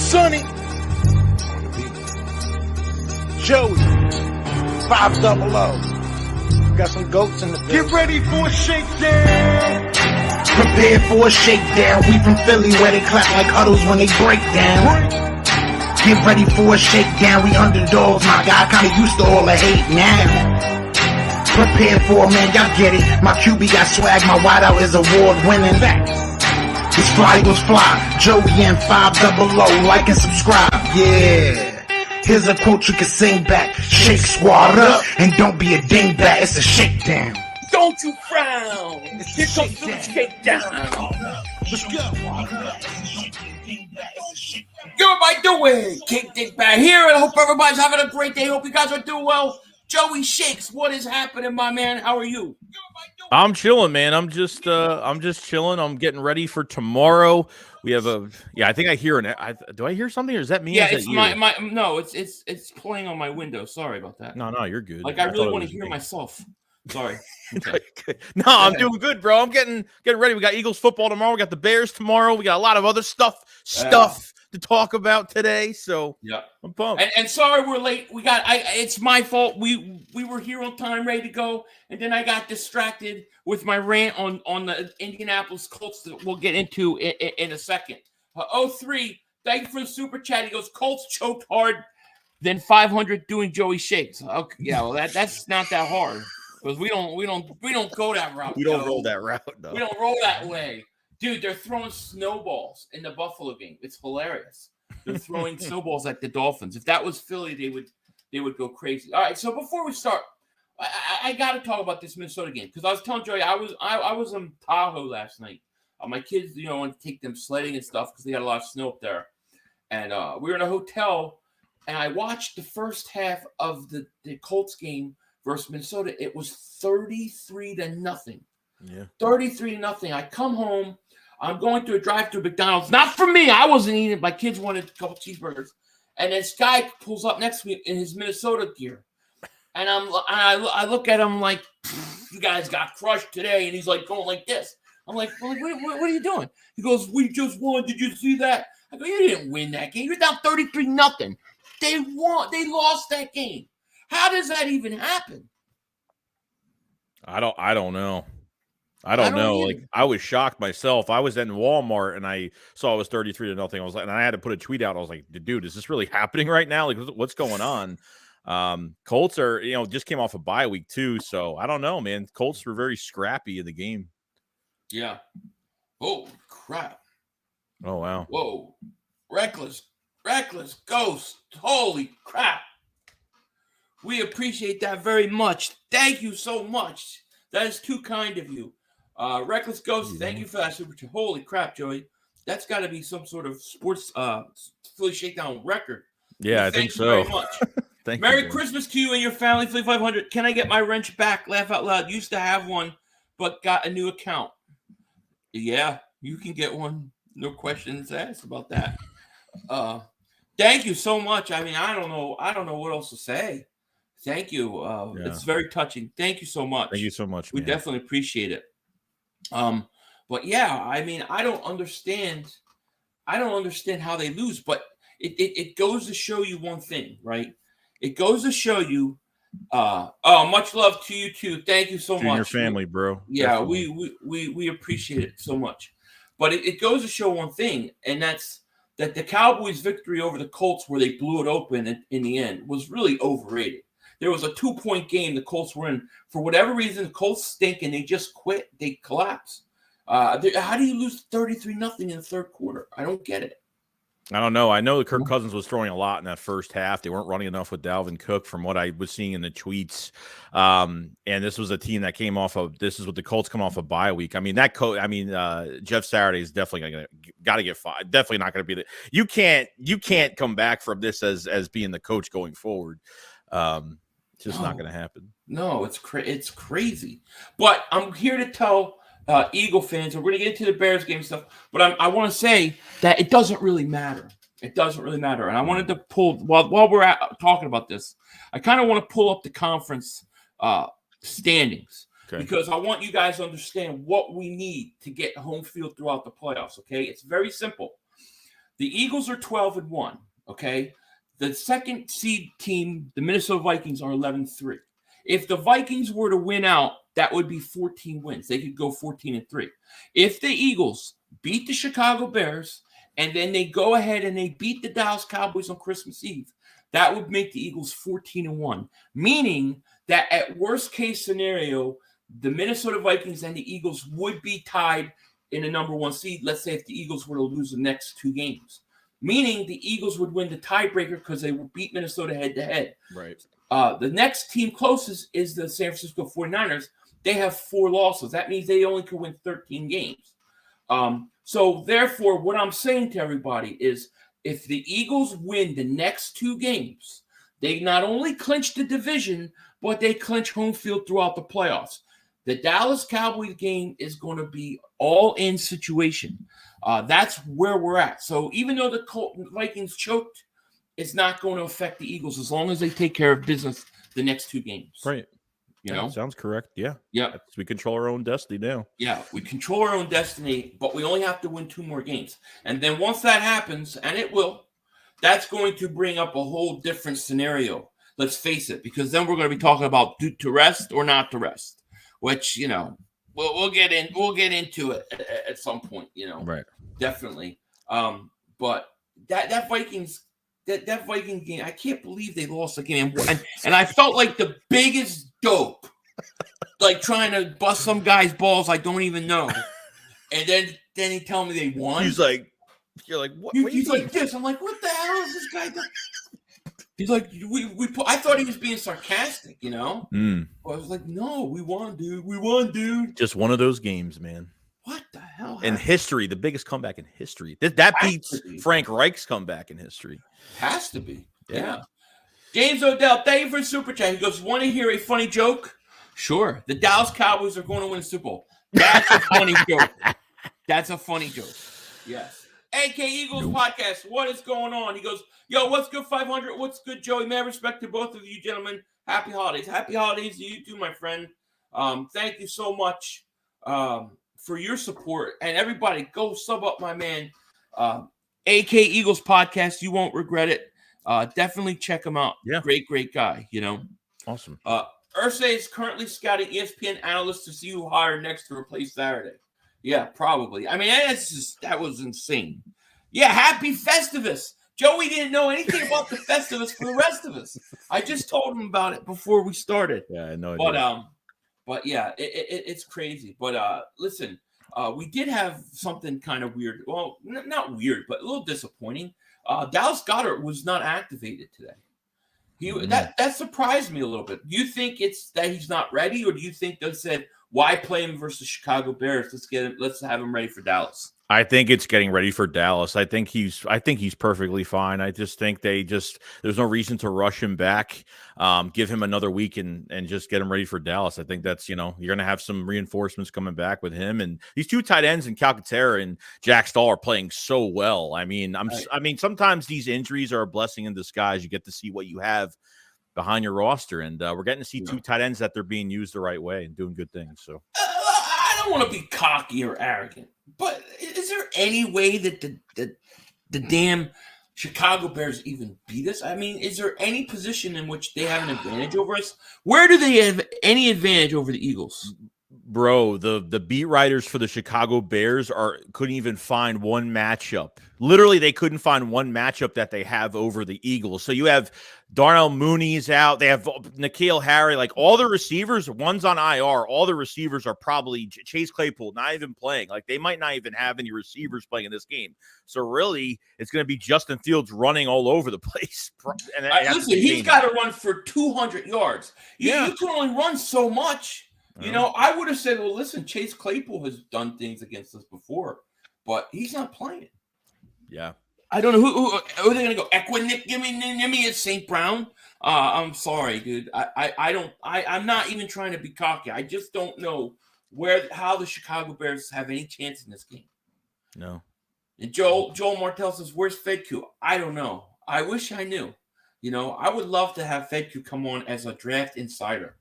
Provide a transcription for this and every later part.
Sonny, Joey, 500. Got some goats in the building. Get ready for a shakedown. Prepare for a shakedown. We from Philly where they clap like huddles when they break down. Get ready for a shakedown. We underdogs, my guy. Kinda used to all the hate now. Prepare for it, man. Y'all get it. My QB got swag. My wideout is award winning. This fly was fly. Joey and 500. Like and subscribe. Yeah. Here's a quote you can sing back. Shake squad up and don't be a dingbat. It's a shakedown. Don't you frown. Here comes the shakedown. Let's go. Everybody doing? Kick Dick back here, and I hope everybody's having a great day. Hope you guys are doing well. Joey Shakes, what is happening, my man? How are you? I'm chilling, man. I'm just chilling. I'm getting ready for tomorrow. We have I think I hear do I hear something, or is that me? Yeah, it's no, it's playing on my window. Sorry about that. No, you're good. Like I really want to hear myself. Sorry. Okay. No, I'm doing good, bro. I'm getting ready. We got Eagles football tomorrow. We got the Bears tomorrow. We got a lot of other stuff to talk about today. So yeah, I'm pumped. And sorry we're late. It's my fault. We were here on time, ready to go, and then I got distracted with my rant on the Indianapolis Colts that we'll get into in a second. 03, thank you for the super chat. He goes, Colts choked hard, then 500 doing Joey Shakes. Okay, yeah, well that's not that hard. Because we don't go that route. We don't roll that route. No. We don't roll that way. Dude, they're throwing snowballs in the Buffalo game. It's hilarious. They're throwing snowballs at the Dolphins. If that was Philly, they would go crazy. All right, so before we start, I got to talk about this Minnesota game because I was telling Joey I was in Tahoe last night. My kids, want to take them sledding and stuff because they got a lot of snow up there, and we were in a hotel, and I watched the first half of the Colts game versus Minnesota. It was 33-0. Yeah, 33-0. I come home. I'm going to a drive-thru McDonald's. Not for me. I wasn't eating. My kids wanted a couple cheeseburgers. And this guy pulls up next to me in his Minnesota gear. And I look at him like, you guys got crushed today. And he's like going like this. I'm like, what are you doing? He goes, we just won. Did you see that? I go, you didn't win that game. You're down 33-0. They won. They lost that game. How does that even happen? I don't know. I don't know. Like, I was shocked myself. I was in Walmart and I saw it was 33-0. I was like, and I had to put a tweet out. I was like, dude, is this really happening right now? Like, what's going on? Colts are, just came off a bye week too. So I don't know, man. Colts were very scrappy in the game. Yeah. Oh, crap. Oh, wow. Whoa. Reckless ghost. Holy crap. We appreciate that very much. Thank you so much. That is too kind of you. Reckless Ghost, thank you for that super chat. Holy crap, Joey. That's got to be some sort of sports Philly Shakedown record. Yeah, I think so. Thank you very much. Thank Merry you, Christmas to you and your family, Philly 500. Can I get my wrench back? Laugh out loud. Used to have one, but got a new account. Yeah, you can get one. No questions asked about that. Thank you so much. I mean, I don't know what else to say. Thank you. It's very touching. Thank you so much. Thank you so much. We definitely appreciate it. But yeah, I mean, I don't understand how they lose, but it goes to show you one thing, right? It goes to show you much love to you too. Thank you so much. Your family, bro. Yeah, we appreciate it so much. But it goes to show one thing, and that's that the Cowboys' victory over the Colts, where they blew it open in the end, was really overrated. There was a 2-point game the Colts were in. For whatever reason, the Colts stink, and they just quit. They collapse. How do you lose 33-0 in the third quarter? I don't get it. I don't know. I know that Kirk Cousins was throwing a lot in that first half. They weren't running enough with Dalvin Cook from what I was seeing in the tweets. And this was a team that came off of – this is what the Colts come off a bye week. I mean, Jeff Saturday is definitely got to get fired. Definitely not going to be – you can't come back from this as being the coach going forward. It's just not going to happen. No, it's crazy. But I'm here to tell Eagle fans, and we're going to get into the Bears game stuff, but I want to say that it doesn't really matter. It doesn't really matter. And I wanted to pull, while we're talking about this, I kind of want to pull up the conference standings. Okay. Because I want you guys to understand what we need to get home field throughout the playoffs, okay? It's very simple. The Eagles are 12-1. Okay. The second seed team, the Minnesota Vikings, are 11-3. If the Vikings were to win out, that would be 14 wins. They could go 14-3. If the Eagles beat the Chicago Bears and then they go ahead and they beat the Dallas Cowboys on Christmas Eve, that would make the Eagles 14-1, meaning that at worst case scenario, the Minnesota Vikings and the Eagles would be tied in a number one seed. Let's say if the Eagles were to lose the next two games, meaning the Eagles would win the tiebreaker because they would beat Minnesota head-to-head. Right. The next team closest is the San Francisco 49ers. They have 4 losses. That means they only could win 13 games. So therefore, what I'm saying to everybody is if the Eagles win the next 2 games, they not only clinch the division, but they clinch home field throughout the playoffs. The Dallas Cowboys game is going to be all-in situation. That's where we're at. So even though the Vikings choked, it's not going to affect the Eagles as long as they take care of business the next 2 games. Right. You know? Sounds correct. Yeah. Yeah. We control our own destiny now. Yeah, we control our own destiny, but we only have to win 2 more games. And then once that happens, and it will, that's going to bring up a whole different scenario. Let's face it, because then we're going to be talking about to rest or not to rest, which, you know, we'll get into it at some point, you know. Right. Definitely. But that Vikings that Viking game, I can't believe they lost the game. And I felt like the biggest dope, like trying to bust some guy's balls I don't even know. And then he tell me they won. He's like, you're like, what? He's like this. I'm like, what the hell is this guy doing? He's like, I thought he was being sarcastic, you know? I was like, no, we won, dude. We won, dude. Just one of those games, man. What the hell? In history, the biggest comeback in history. That beats Frank Reich's comeback in history. Has to be. Yeah. James Odell, thank you for the super chat. He goes, want to hear a funny joke? Sure. The Dallas Cowboys are going to win the Super Bowl. That's a funny joke. That's a funny joke. Yes. AK Eagles podcast. What is going on? He goes, yo, what's good, 500? What's good, Joey? Man, respect to both of you gentlemen. Happy holidays. Happy holidays to you too, my friend. Thank you so much for your support. And everybody, go sub up my man, AK Eagles podcast. You won't regret it. Definitely check him out. Yeah. Great guy, you know. Awesome. Irsay is currently scouting ESPN analysts to see who hired next to replace Saturday. Yeah, probably. I mean, that was insane. Yeah, happy Festivus. Joey didn't know anything about the Festivus for the rest of us. I just told him about it before we started. Yeah, I know. But yeah, it's crazy. But listen, we did have something kind of weird. Well, not weird, but a little disappointing. Dallas Goedert was not activated today. That surprised me a little bit. Do you think it's that he's not ready, or do you think they said, why play him versus Chicago Bears? Let's have him ready for Dallas. I think it's getting ready for Dallas. I think he's perfectly fine. I just think there's no reason to rush him back. Give him another week and just get him ready for Dallas. I think that's, you're going to have some reinforcements coming back with him, and these 2 tight ends in Calcaterra and Jack Stahl are playing so well. I mean, sometimes these injuries are a blessing in disguise. You get to see what you have behind your roster, and we're getting to see 2 tight ends that they're being used the right way and doing good things. So I don't want to be cocky or arrogant, but is there any way that the damn Chicago Bears even beat us? I mean, is there any position in which they have an advantage over us? Where do they have any advantage over the Eagles? Bro, the beat writers for the Chicago Bears couldn't even find one matchup. Literally, they couldn't find one matchup that they have over the Eagles. So you have Darnell Mooney's out. They have N'Keal Harry. Like, all the receivers, one's on IR. All the receivers are probably Chase Claypool, not even playing. Like, they might not even have any receivers playing in this game. So really, it's going to be Justin Fields running all over the place. And listen, he's got to run for 200 yards. You can only run so much. I would have said, well, listen, Chase Claypool has done things against us before, but he's not playing. Yeah. I don't know who are they going to go? Give me at St. Brown. I'm sorry, dude. I'm not even trying to be cocky. I just don't know how the Chicago Bears have any chance in this game. No. And Joel Martell says, where's FedQ? I don't know. I wish I knew. I would love to have FedQ come on as a draft insider.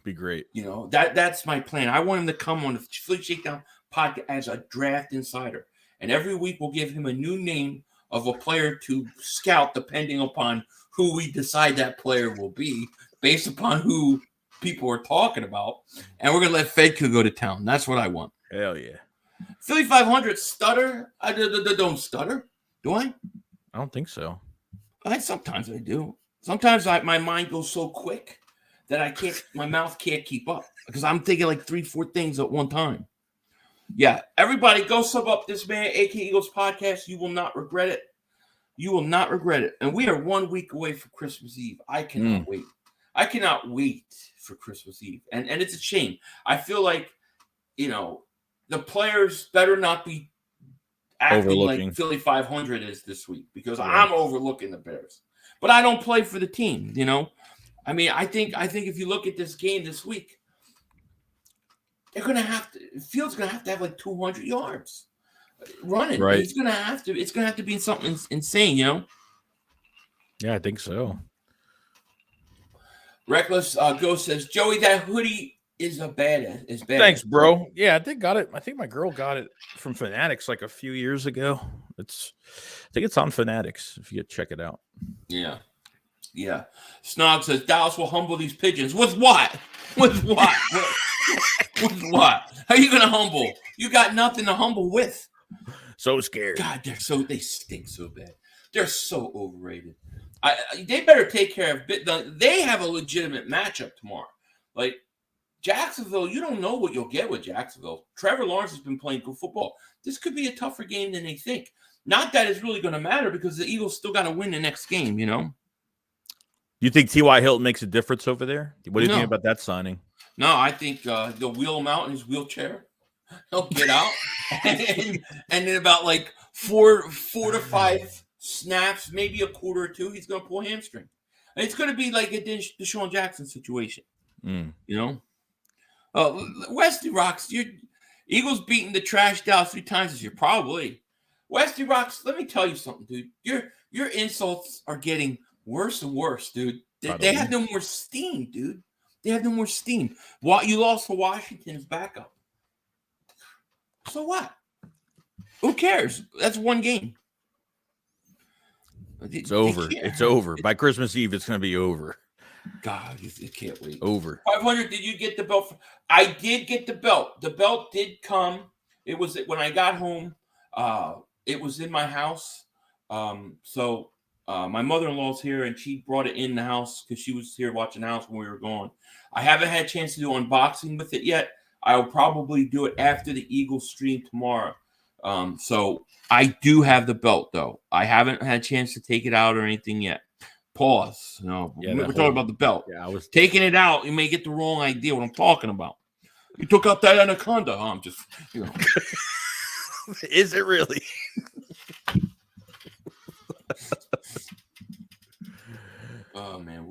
Be great. That's my plan. I want him to come on the Philly Shakedown podcast as a draft insider. And every week we'll give him a new name of a player to scout depending upon who we decide that player will be based upon who people are talking about. And we're going to let Fedka go to town. That's what I want. Hell yeah. Philly 500 stutter. I don't stutter. Do I? I don't think so. Sometimes I do. Sometimes my mind goes so quick that my mouth can't keep up because I'm thinking like 3-4 things at one time. Yeah, everybody go sub up this man, AK Eagles podcast. You will not regret it. You will not regret it. And we are 1 week away from Christmas Eve. I cannot wait. I cannot wait for Christmas Eve. And it's a shame. I feel like, the players better not be acting like Philly 500 is this week because I'm overlooking the Bears. But I don't play for the team, I mean, I think if you look at this game this week, they're going to have to – Fields going to have like 200 yards running. Right. He's going to have to – it's going to have to be something insane, Yeah, I think so. Reckless Ghost says, Joey, that hoodie is bad. Thanks, bro. Yeah, I think my girl got it from Fanatics like a few years ago. I think it's on Fanatics if you check it out. Yeah. Yeah. Snog says, Dallas will humble these pigeons. With what? With what? With what? How are you going to humble? You got nothing to humble with. So scared. God, they stink so bad. They're so overrated. They better take care of – they have a legitimate matchup tomorrow. Like, Jacksonville, you don't know what you'll get with Jacksonville. Trevor Lawrence has been playing good football. This could be a tougher game than they think. Not that it's really going to matter because the Eagles still got to win the next game, You think T.Y. Hilton makes a difference over there? What do you think about that signing? No, I think they'll wheel him out in his wheelchair. He'll get out. and in about like four to five snaps, maybe a quarter or two, he's going to pull a hamstring. And it's going to be like a Deshaun Jackson situation, Westy Rocks, Eagles beating the trash Dallas 3 times this year, probably. Westy Rocks, let me tell you something, dude. Your insults are getting worse and worse, dude. They have no more steam, dude. They have no more steam. You lost to Washington's backup. So what? Who cares? That's one game. It's over. It's over. By Christmas Eve, it's going to be over. God, you can't wait. Over. 500, did you get the belt? I did get the belt. The belt did come. It was when I got home. It was in my house. So my mother-in-law's here, and she brought it in the house because she was here watching the house when we were gone. I haven't had a chance to do unboxing with it yet. I'll probably do it after the Eagles stream tomorrow. So I do have the belt, though. I haven't had a chance to take it out or anything yet. Pause. We're talking about the belt. Yeah, I was taking it out. You may get the wrong idea what I'm talking about. You took out that anaconda. I'm just, Is it really? Oh man,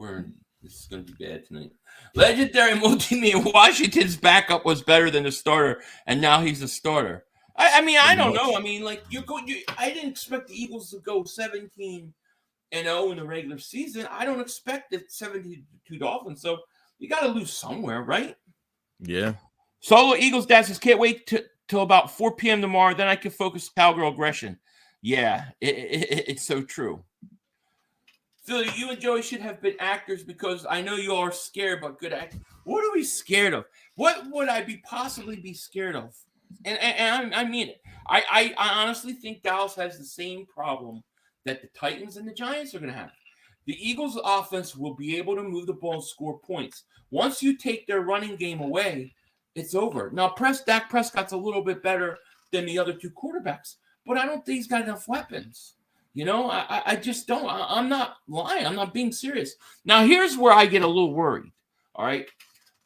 this is gonna be bad tonight. Legendary Multi-Man Washington's backup was better than the starter, and now he's the starter. I mean, I don't know. I mean, like I didn't expect the Eagles to go 17-0 in the regular season. I don't expect it 72 Dolphins. So you got to lose somewhere, right? Yeah. Solo Eagles Dad says, can't wait till about 4 p.m. tomorrow. Then I can focus cowgirl aggression. Yeah, it's so true. Philly, you and Joey should have been actors because I know you all are scared, but good actors. What are we scared of? What would I possibly be scared of? And I mean it. I honestly think Dallas has the same problem that the Titans and the Giants are going to have. The Eagles' offense will be able to move the ball and score points. Once you take their running game away, it's over. Now, Dak Prescott's a little bit better than the other two quarterbacks, but I don't think he's got enough weapons. I just don't. I'm not lying. I'm not being serious. Now, here's where I get a little worried. All right.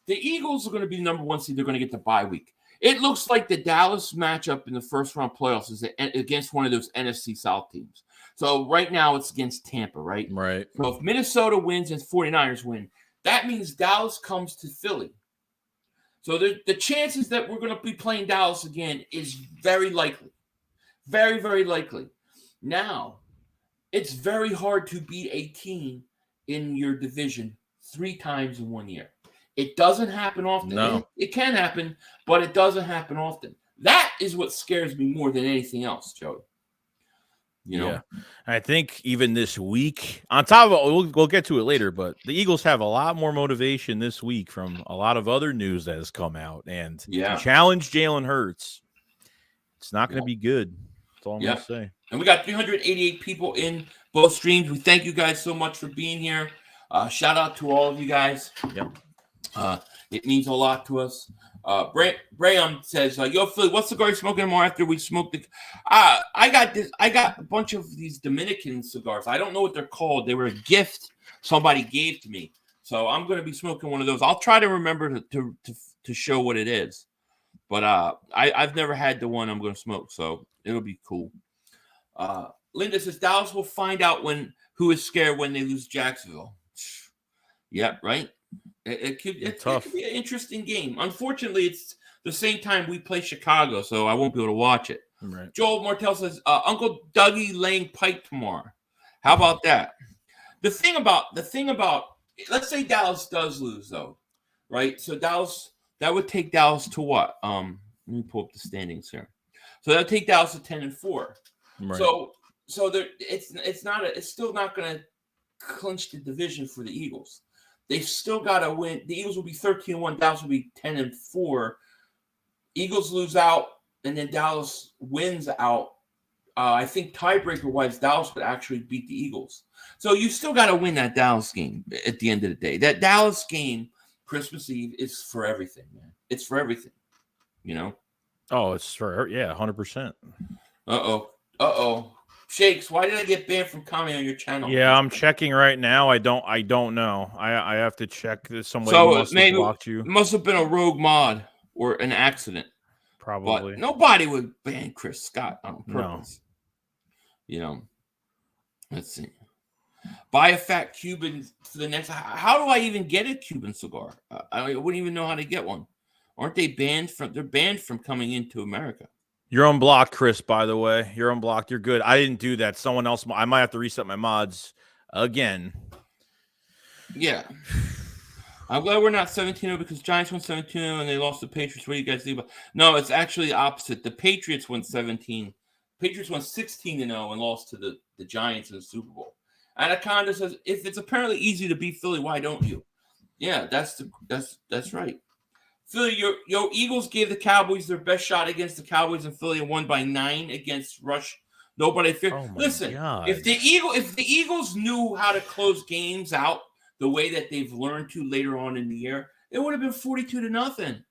The Eagles are going to be the number 1 seed. They're going to get the bye week. It looks like the Dallas matchup in the first round playoffs is against one of those NFC South teams. So right now it's against Tampa, right? Right. So if Minnesota wins and 49ers win, that means Dallas comes to Philly. So the chances that we're going to be playing Dallas again is very likely. Very, very likely. Now, it's very hard to beat a team in your division 3 times in 1 year. It doesn't happen often. No. It can happen, but it doesn't happen often. That is what scares me more than anything else, Joey. You know? Yeah, I think even this week, on top of it, we'll get to it later, but the Eagles have a lot more motivation this week from a lot of other news that has come out, and to challenge Jalen Hurts, it's not going to be good. That's all I'm going to say. And we got 388 people in both streams. We thank you guys so much for being here. Shout out to all of you guys. Yep. It means a lot to us. Graham says, "Yo, Philly, what cigar you smoking more after we smoked the?" I got a bunch of these Dominican cigars. I don't know what they're called. They were a gift somebody gave to me, so I'm going to be smoking one of those. I'll try to remember to show what it is, but I've never had the one I'm going to smoke, so it'll be cool. Linda says Dallas will find out who is scared when they lose Jacksonville. Yeah, right. It could be an interesting game. Unfortunately, it's the same time we play Chicago, so I won't be able to watch it. Right. Joel Martell says, Uncle Dougie laying pipe tomorrow. How about that? The thing about, let's say Dallas does lose, though, right? So that would take Dallas to what? Let me pull up the standings here. So that would take Dallas to 10-4. Right. So there, it's still not going to clinch the division for the Eagles. They've still got to win. The Eagles will be 13-1. Dallas will be 10-4. Eagles lose out, and then Dallas wins out. I think tiebreaker-wise, Dallas would actually beat the Eagles. So you still got to win that Dallas game at the end of the day. That Dallas game, Christmas Eve, is for everything, man. It's for everything, you know? Oh, it's for, 100%. Uh-oh. Shakes, why did I get banned from commenting on your channel? Yeah, I'm checking right now. I don't know. I have to check this. Somebody must have blocked you. It must have been a rogue mod or an accident. Probably. But nobody would ban Chris Scott on purpose. No. You know. Let's see. Buy a fat Cuban for the next. How do I even get a Cuban cigar? I wouldn't even know how to get one. Aren't they banned from? They're banned from coming into America. You're unblocked, Chris, by the way. You're unblocked. You're good. I didn't do that. Someone else. I might have to reset my mods again. Yeah. I'm glad we're not 17-0 because Giants won 17-0 and they lost the Patriots. What do you guys think about? No, it's actually the opposite. The Patriots won 17. Patriots won 16-0 and lost to the Giants in the Super Bowl. Anaconda says, if it's apparently easy to beat Philly, why don't you? Yeah, that's right. Philly, your Eagles gave the Cowboys their best shot against the Cowboys, and Philly won by 9 against Rush. Nobody feared. Oh Listen, God. if the Eagles knew how to close games out the way that they've learned to later on in the year, it would have been 42-0.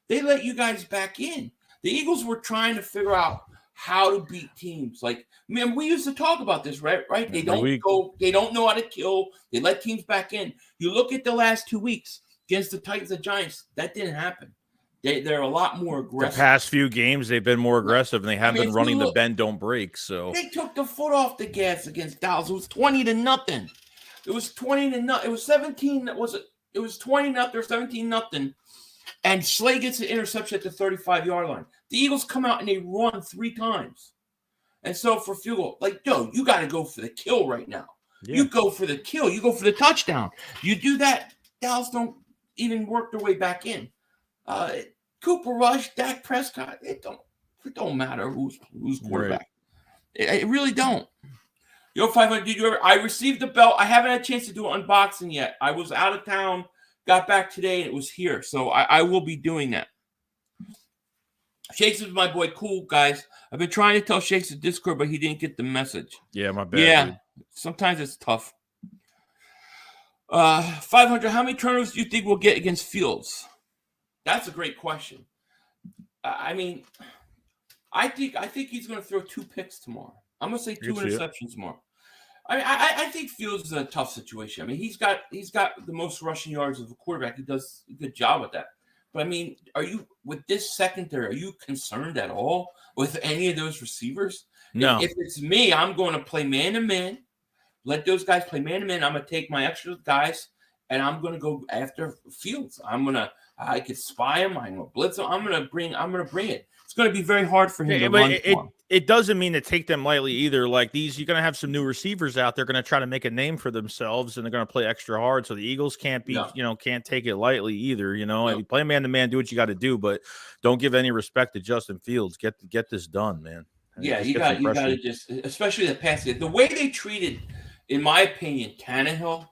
They let you guys back in. The Eagles were trying to figure out how to beat teams. Like, man, we used to talk about this, right? They don't know how to kill. They let teams back in. You look at the last 2 weeks against the Titans and Giants, that didn't happen. They're a lot more aggressive. The past few games, they've been more aggressive, and they have been running the bend, don't break. So they took the foot off the gas against Dallas. It was 20-0. It was 20-0. It was 17. It was 20-0, 17-0. And Slay gets an interception at the 35-yard line. The Eagles come out and they run 3 times. And so for field goal, like, yo, you got to go for the kill right now. Yeah. You go for the kill. You go for the touchdown. You do that, Dallas don't even work their way back in. Cooper Rush, Dak Prescott, it don't matter who's quarterback. Right. It really don't. Yo, 500, did you ever? I received the belt. I haven't had a chance to do an unboxing yet. I was out of town, got back today, and it was here. So I will be doing that. Shakes is my boy. Cool, guys. I've been trying to tell Shakes the Discord, but he didn't get the message. Yeah, my bad. Yeah, dude. Sometimes it's tough. 500, how many turnovers do you think we'll get against Fields? That's a great question. I mean, I think he's going to throw 2 picks tomorrow. I'm going to say 2 interceptions tomorrow. I think Fields is in a tough situation. I mean, he's got the most rushing yards of a quarterback. He does a good job with that. But I mean, are you with this secondary? Are you concerned at all with any of those receivers? No. If it's me, I'm going to play man-to-man. Let those guys play man-to-man. I'm going to take my extra guys, and I'm going to go after Fields. I could spy him. I'm going to blitz him. I'm going to bring it. It's going to be very hard for him to run. It doesn't mean to take them lightly either. Like these, you're going to have some new receivers out there going to try to make a name for themselves, and they're going to play extra hard. So the Eagles can't be, can't take it lightly either. You know, play man-to-man, do what you got to do, but don't give any respect to Justin Fields. Get this done, man. Yeah, you got to just, especially the passing. The way they treated, in my opinion, Tannehill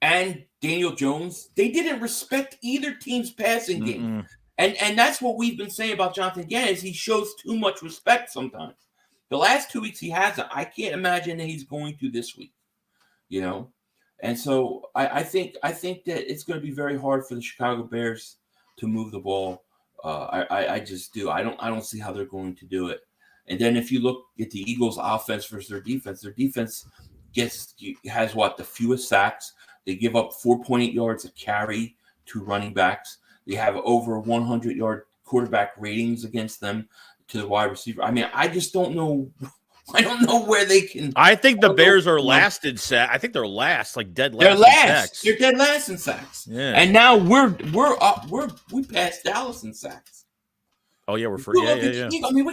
and Daniel Jones, they didn't respect either team's passing game. And that's what we've been saying about Jonathan Gannon, is he shows too much respect sometimes. The last 2 weeks he hasn't. I can't imagine that he's going to this week, you know. And so I think that it's going to be very hard for the Chicago Bears to move the ball. I just do. I don't see how they're going to do it. And then if you look at the Eagles' offense versus their defense has the fewest sacks. They give up 4.8 yards a carry to running backs. They have over 100-yard quarterback ratings against them to the wide receiver. I mean, I just don't know. I don't know where they can. I think the Bears are last in sacks. I think they're last, like dead last. They're last. In sacks. They're dead last in sacks. Yeah. And now we're up. We passed Dallas in sacks. Oh yeah, we're free. Yeah. I mean,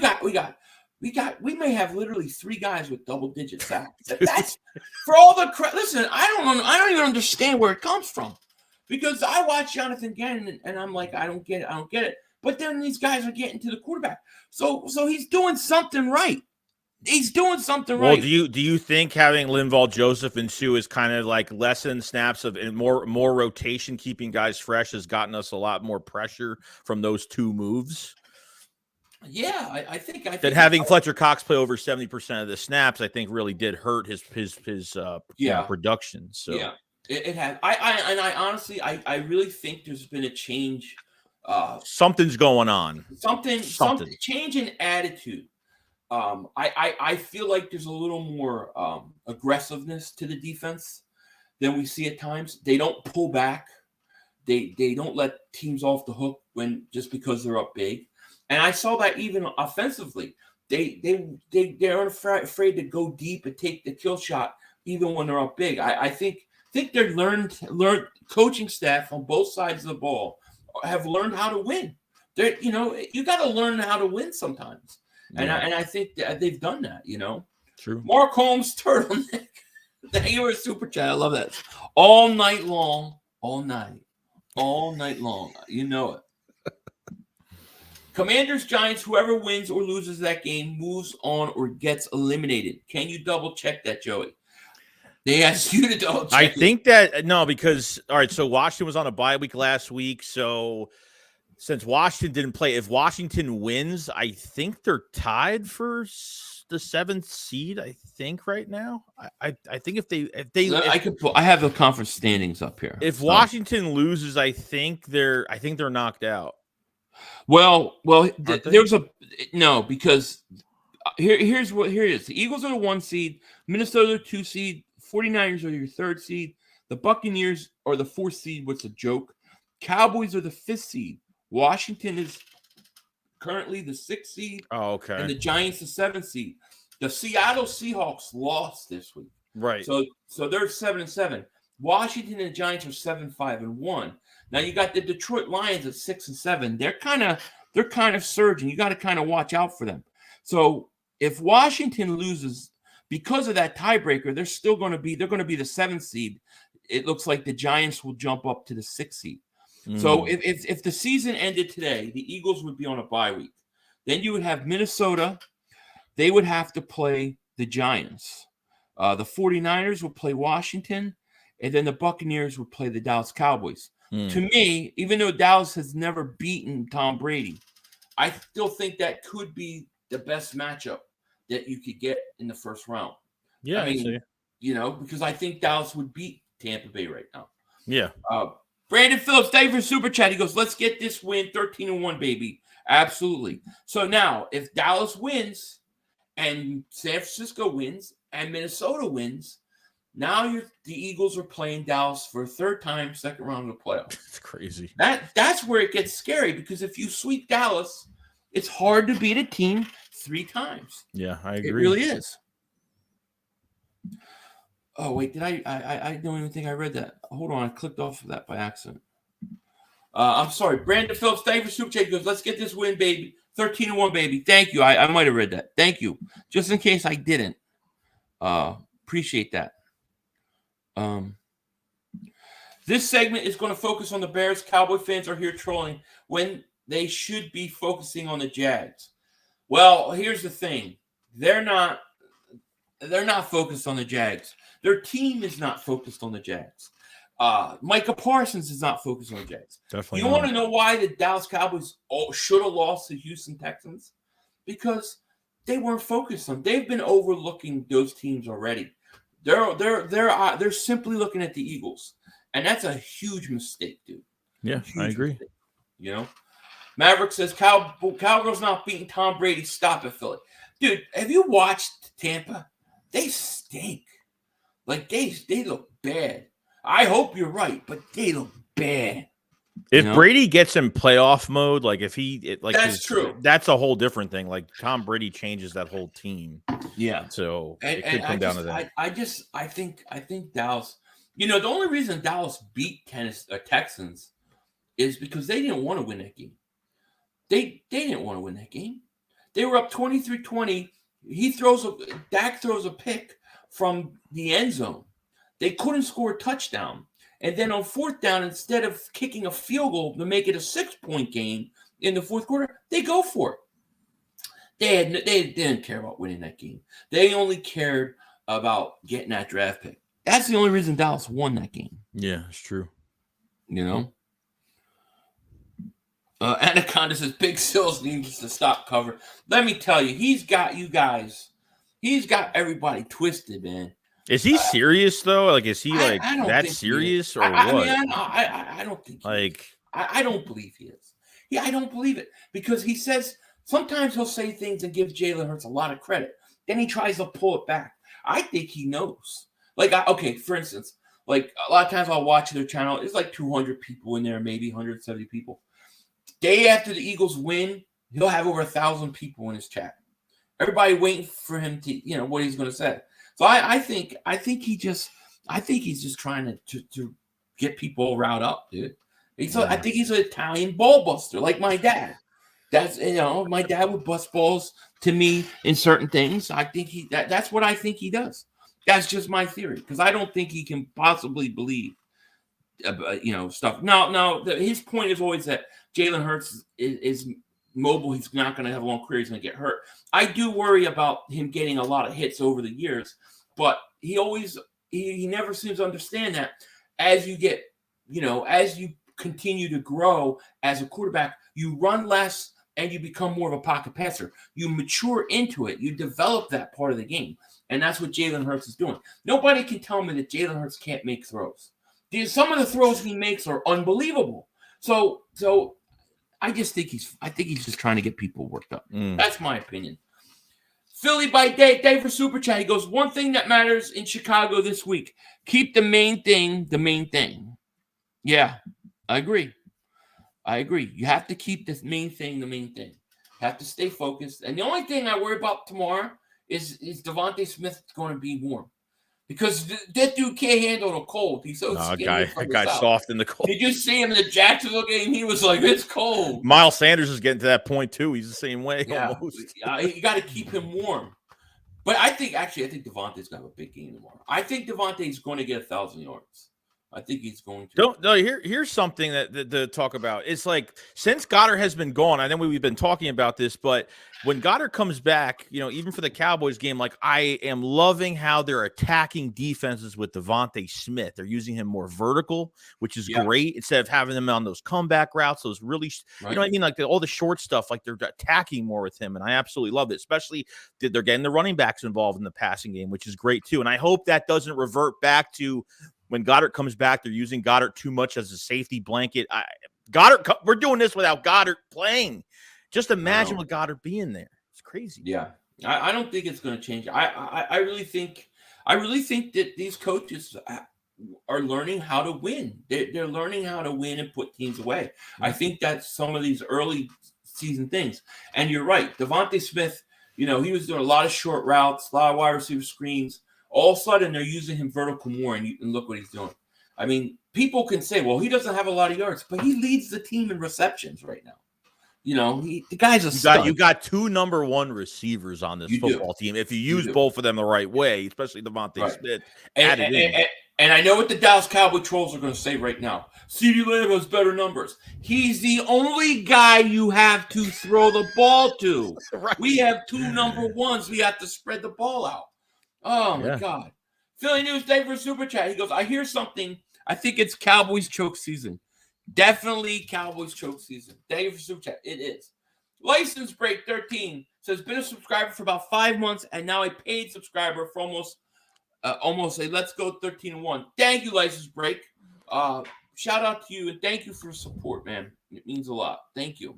we may have literally 3 guys with double-digit sacks. That's for all the listen. I don't even understand where it comes from, because I watch Jonathan Gannon and I'm like, I don't get it. But then these guys are getting to the quarterback, so he's doing something right. He's doing something right. Well, do you think having Linval Joseph and Sue is kind of like lessen snaps of and more rotation, keeping guys fresh, has gotten us a lot more pressure from those 2 moves? Yeah, I think that having Fletcher Cox play over 70% of the snaps, I think, really did hurt his production. So yeah, it has. I honestly, I really think there's been a change. Something's going on. Something change in attitude. I feel like there's a little more aggressiveness to the defense than we see at times. They don't pull back. They don't let teams off the hook just because they're up big. And I saw that even offensively. They're afraid to go deep and take the kill shot even when they're up big. I think they're learned coaching staff on both sides of the ball have learned how to win. You got to learn how to win sometimes. Yeah. And I think that they've done that, True. Mark Holmes, turtleneck. Thank you for a super chat. I love that. All night long. You know it. Commanders, Giants, whoever wins or loses that game moves on or gets eliminated. Can you double check that, Joey? They asked you to double check. I think that because all right, so Washington was on a bye week last week, so since Washington didn't play, if Washington wins, I think they're tied for the 7th seed. I think right now. I think if they I have the conference standings up here. If Washington loses, I think they're knocked out. Well, there's because here it is. The Eagles are the 1 seed, Minnesota are the 2 seed, 49ers are your 3rd seed, the Buccaneers are the 4th seed, what's a joke. Cowboys are the 5th seed. Washington is currently the 6th seed. Oh, okay. And the Giants the 7th seed. The Seattle Seahawks lost this week. Right. So they're 7-7. Washington and the Giants are 7-5-1. Now you got the Detroit Lions at 6-7. They're kind of surging. You got to kind of watch out for them. So if Washington loses because of that tiebreaker, they're going to be the 7th seed. It looks like the Giants will jump up to the 6th seed. So if the season ended today, the Eagles would be on a bye week. Then you would have Minnesota. They would have to play the Giants. The 49ers would play Washington, and then the Buccaneers would play the Dallas Cowboys. To me, even though Dallas has never beaten Tom Brady, I still think that could be the best matchup that you could get in the first round. Yeah, I mean, because I think Dallas would beat Tampa Bay right now. Yeah. Brandon Phillips, thank you for super chat. He goes, let's get this win, 13-1, baby. Absolutely. So now, if Dallas wins and San Francisco wins and Minnesota wins, now the Eagles are playing Dallas for a 3rd time, 2nd round of the playoffs. It's crazy. That's where it gets scary, because if you sweep Dallas, it's hard to beat a team 3 times. Yeah, I agree. It really is. Oh, wait, did I don't even think I read that. Hold on, I clicked off of that by accident. I'm sorry. Brandon Phillips, thank you for super chat. He goes, let's get this win, baby. 13-1, baby. Thank you. I might have read that. Thank you. Just in case I didn't. Appreciate that. This segment is going to focus on the Bears. Cowboy fans are here trolling when they should be focusing on the Jags. Well, here's the thing. they're not focused on the Jags. Their team is not focused on the Jags. Micah Parsons is not focused on the Jags. Definitely. You want to know why the Dallas Cowboys should have lost to Houston Texans? Because they weren't focused on. They've been overlooking those teams already. They're simply looking at the Eagles, and that's a huge mistake, dude. Yeah, I agree. Mistake, you know, Maverick says Cowgirls not beating Tom Brady. Stop it, Philly. Dude, have you watched Tampa? They stink. Like they look bad. I hope you're right, but they look bad. If Brady gets in playoff mode, like if he that's true. That's a whole different thing. Like Tom Brady changes that whole team. Yeah. So it could come down to that. I think Dallas. You know, the only reason Dallas beat Texans is because they didn't want to win that game. They didn't want to win that game. They were up 23-20. Dak throws a pick from the end zone. They couldn't score a touchdown. And then on fourth down, instead of kicking a field goal to make it a 6-point game in the fourth quarter, they go for it. They didn't care about winning that game. They only cared about getting that draft pick. That's the only reason Dallas won that game. Yeah, it's true. You know? Anaconda says Big Sills needs to stop cover. Let me tell you, he's got everybody twisted, man. Is he serious though? Like, is he like that serious or what? I don't think I don't believe he is. Yeah, I don't believe it because he says sometimes he'll say things and give Jalen Hurts a lot of credit. Then he tries to pull it back. I think he knows. Like, for instance, like a lot of times I'll watch their channel. It's like 200 people in there, maybe 170 people. Day after the Eagles win, he'll have over 1,000 people in his chat. Everybody waiting for him to, what he's going to say. So I think he's just trying to get all riled up, dude. I think he's an Italian ball buster, like my dad. That's my dad would bust balls to me in certain things. I think that's what I think he does. That's just my theory because I don't think he can possibly believe, stuff. No. His point is always that Jalen Hurts is mobile. He's not going to have a long career. He's going to get hurt. I do worry about him getting a lot of hits over the years, but he never seems to understand that as you get, as you continue to grow as a quarterback, you run less and you become more of a pocket passer. You mature into it. You develop that part of the game. And that's what Jalen Hurts is doing. Nobody can tell me that Jalen Hurts can't make throws. Some of the throws he makes are unbelievable. So I think he's just trying to get people worked up. That's my opinion. Philly by Dave for Super Chat. He goes, one thing that matters in Chicago this week. Keep the main thing the main thing. Yeah, I agree. You have to keep this main thing the main thing. You have to stay focused. And the only thing I worry about tomorrow is Devontae Smith going to be warm. Because that dude can't handle the cold. He's so skinny. That guy's soft in the cold. Did you see him in the Jacksonville game? He was like, it's cold. Miles Sanders is getting to that point, too. He's the same way almost. You got to keep him warm. But I think Devontae's going to have a big game tomorrow. I think Devontae's going to get 1,000 yards. I think he's going to. Here's something that to talk about. It's like since Goddard has been gone, I know we've been talking about this, but when Goddard comes back, even for the Cowboys game, like I am loving how they're attacking defenses with Devontae Smith. They're using him more vertical, which is great instead of having them on those comeback routes. Those really, like all the short stuff, like they're attacking more with him, and I absolutely love it. Especially they're getting the running backs involved in the passing game, which is great too. And I hope that doesn't revert back to. When Goddard comes back, they're using Goddard too much as a safety blanket. We're doing this without Goddard playing. Just imagine with Goddard being there. It's crazy. Yeah, I don't think it's going to change. I really think that these coaches are learning how to win. They're learning how to win and put teams away. I think that's some of these early season things. And you're right, Devontae Smith. He was doing a lot of short routes, a lot of wide receiver screens. All of a sudden, they're using him vertical more, and look what he's doing. I mean, people can say, well, he doesn't have a lot of yards, but he leads the team in receptions right now. The guy's a stud. You got two number one receivers on this football team. If you use both of them the right way, especially Devontae Smith, And I know what the Dallas Cowboy trolls are going to say right now. CeeDee Lamb has better numbers. He's the only guy you have to throw the ball to. Right. We have 2 number ones. We have to spread the ball out. Oh, my God. Philly News, Dave for Super Chat. He goes, I hear something. I think it's Cowboys choke season. Definitely Cowboys choke season. Dave for Super Chat. It is. License Break 13 says, been a subscriber for about 5 months and now a paid subscriber for almost a Let's Go 13-1. Thank you, License Break. Shout out to you and thank you for support, man. It means a lot. Thank you.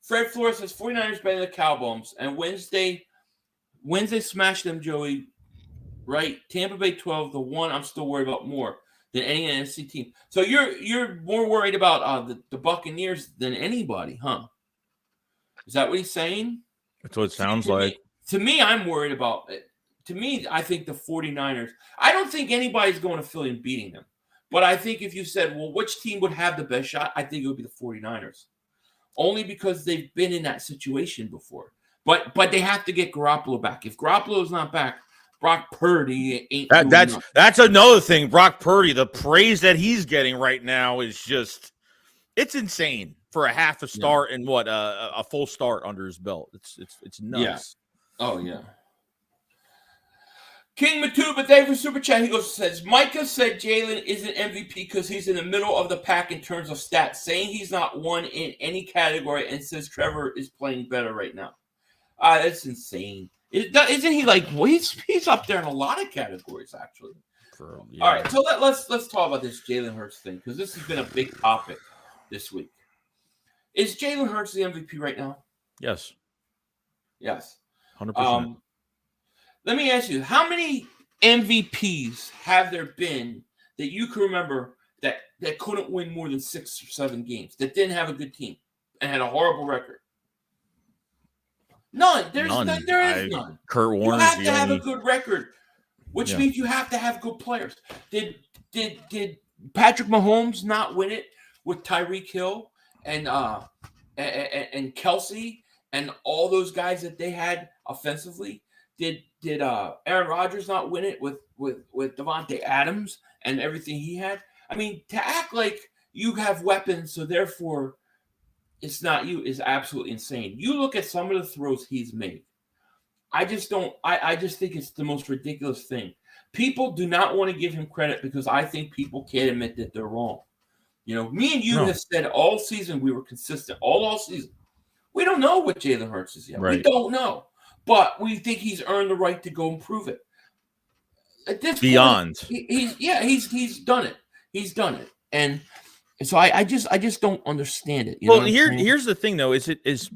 Fred Flores says 49ers better than the Cowboys. And Wednesday smashed them, Joey. Right? Tampa Bay 12, the one I'm still worried about more than any NFC team. So you're more worried about the Buccaneers than anybody, huh? Is that what he's saying? That's what it sounds like. To me, I'm worried about it. To me, I think the 49ers, I don't think anybody's going to Philly and beating them. But I think if you said, well, which team would have the best shot, I think it would be the 49ers. Only because they've been in that situation before. But they have to get Garoppolo back. If Garoppolo's not back, Brock Purdy ain't that's another thing. Brock Purdy, the praise that he's getting right now is just it's insane for a half a start and a full start under his belt. It's nuts. Yeah. Oh yeah. King Matuba, thank you for Super Chat. He says, Micah said Jalen isn't MVP because he's in the middle of the pack in terms of stats, saying he's not one in any category and says Trevor is playing better right now. That's insane. Isn't he like, well, he's up there in a lot of categories, actually. All right, so let's talk about this Jalen Hurts thing because this has been a big topic this week. Is Jalen Hurts the MVP right now? Yes. 100%. Let me ask you, how many MVPs have there been that you can remember that couldn't win more than 6 or 7 games, that didn't have a good team and had a horrible record? None. There is none. Kurt Warner. You have to have a good record, which means you have to have good players. Did Patrick Mahomes not win it with Tyreek Hill and Kelsey and all those guys that they had offensively? Did Aaron Rodgers not win it with Devontae Adams and everything he had? I mean, to act like you have weapons, so therefore it's not you is absolutely insane. You look at some of the throws he's made. I just think it's the most ridiculous thing. People do not want to give him credit because I think people can't admit that they're wrong. You know, me and you have said all season we were consistent. All season. We don't know what Jalen Hurts is yet. Right. We don't know. But we think he's earned the right to go and prove it. At this point, he's done it. He's done it. And so I just don't understand it. Here's the thing though, is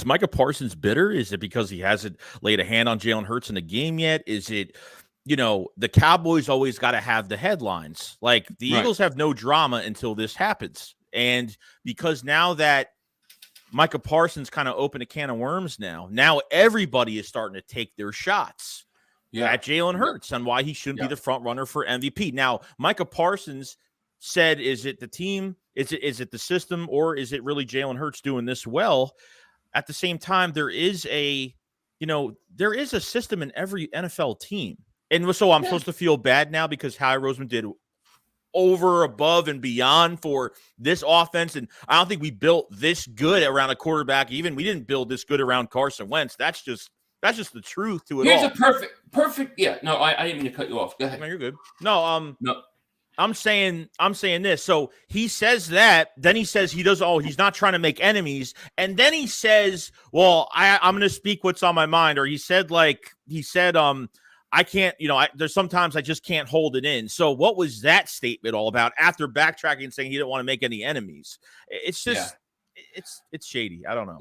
Micah Parsons bitter? Is it because he hasn't laid a hand on Jalen Hurts in the game yet? Is it, the Cowboys always got to have the headlines. Like the Eagles have no drama until this happens. And because now that Micah Parsons kind of opened a can of worms now everybody is starting to take their shots at Jalen Hurts on why he shouldn't be the front runner for MVP. Now, Micah Parsons said, is it the team? Is it the system? Or is it really Jalen Hurts doing this well? At the same time, there is a system in every NFL team. And so I'm supposed to feel bad now because Howie Roseman did over, above, and beyond for this offense. And I don't think we built this good around a quarterback. Even we didn't build this good around Carson Wentz. That's just the truth to it all. Here's a perfect. Yeah, no, I didn't mean to cut you off. Go ahead. No, you're good. No, no. I'm saying this. So he says that, then he says he's not trying to make enemies. And then he says, well, I'm going to speak what's on my mind. Or he said, I can't, there's sometimes I just can't hold it in. So what was that statement all about after backtracking and saying he didn't want to make any enemies? It's just, it's shady. I don't know.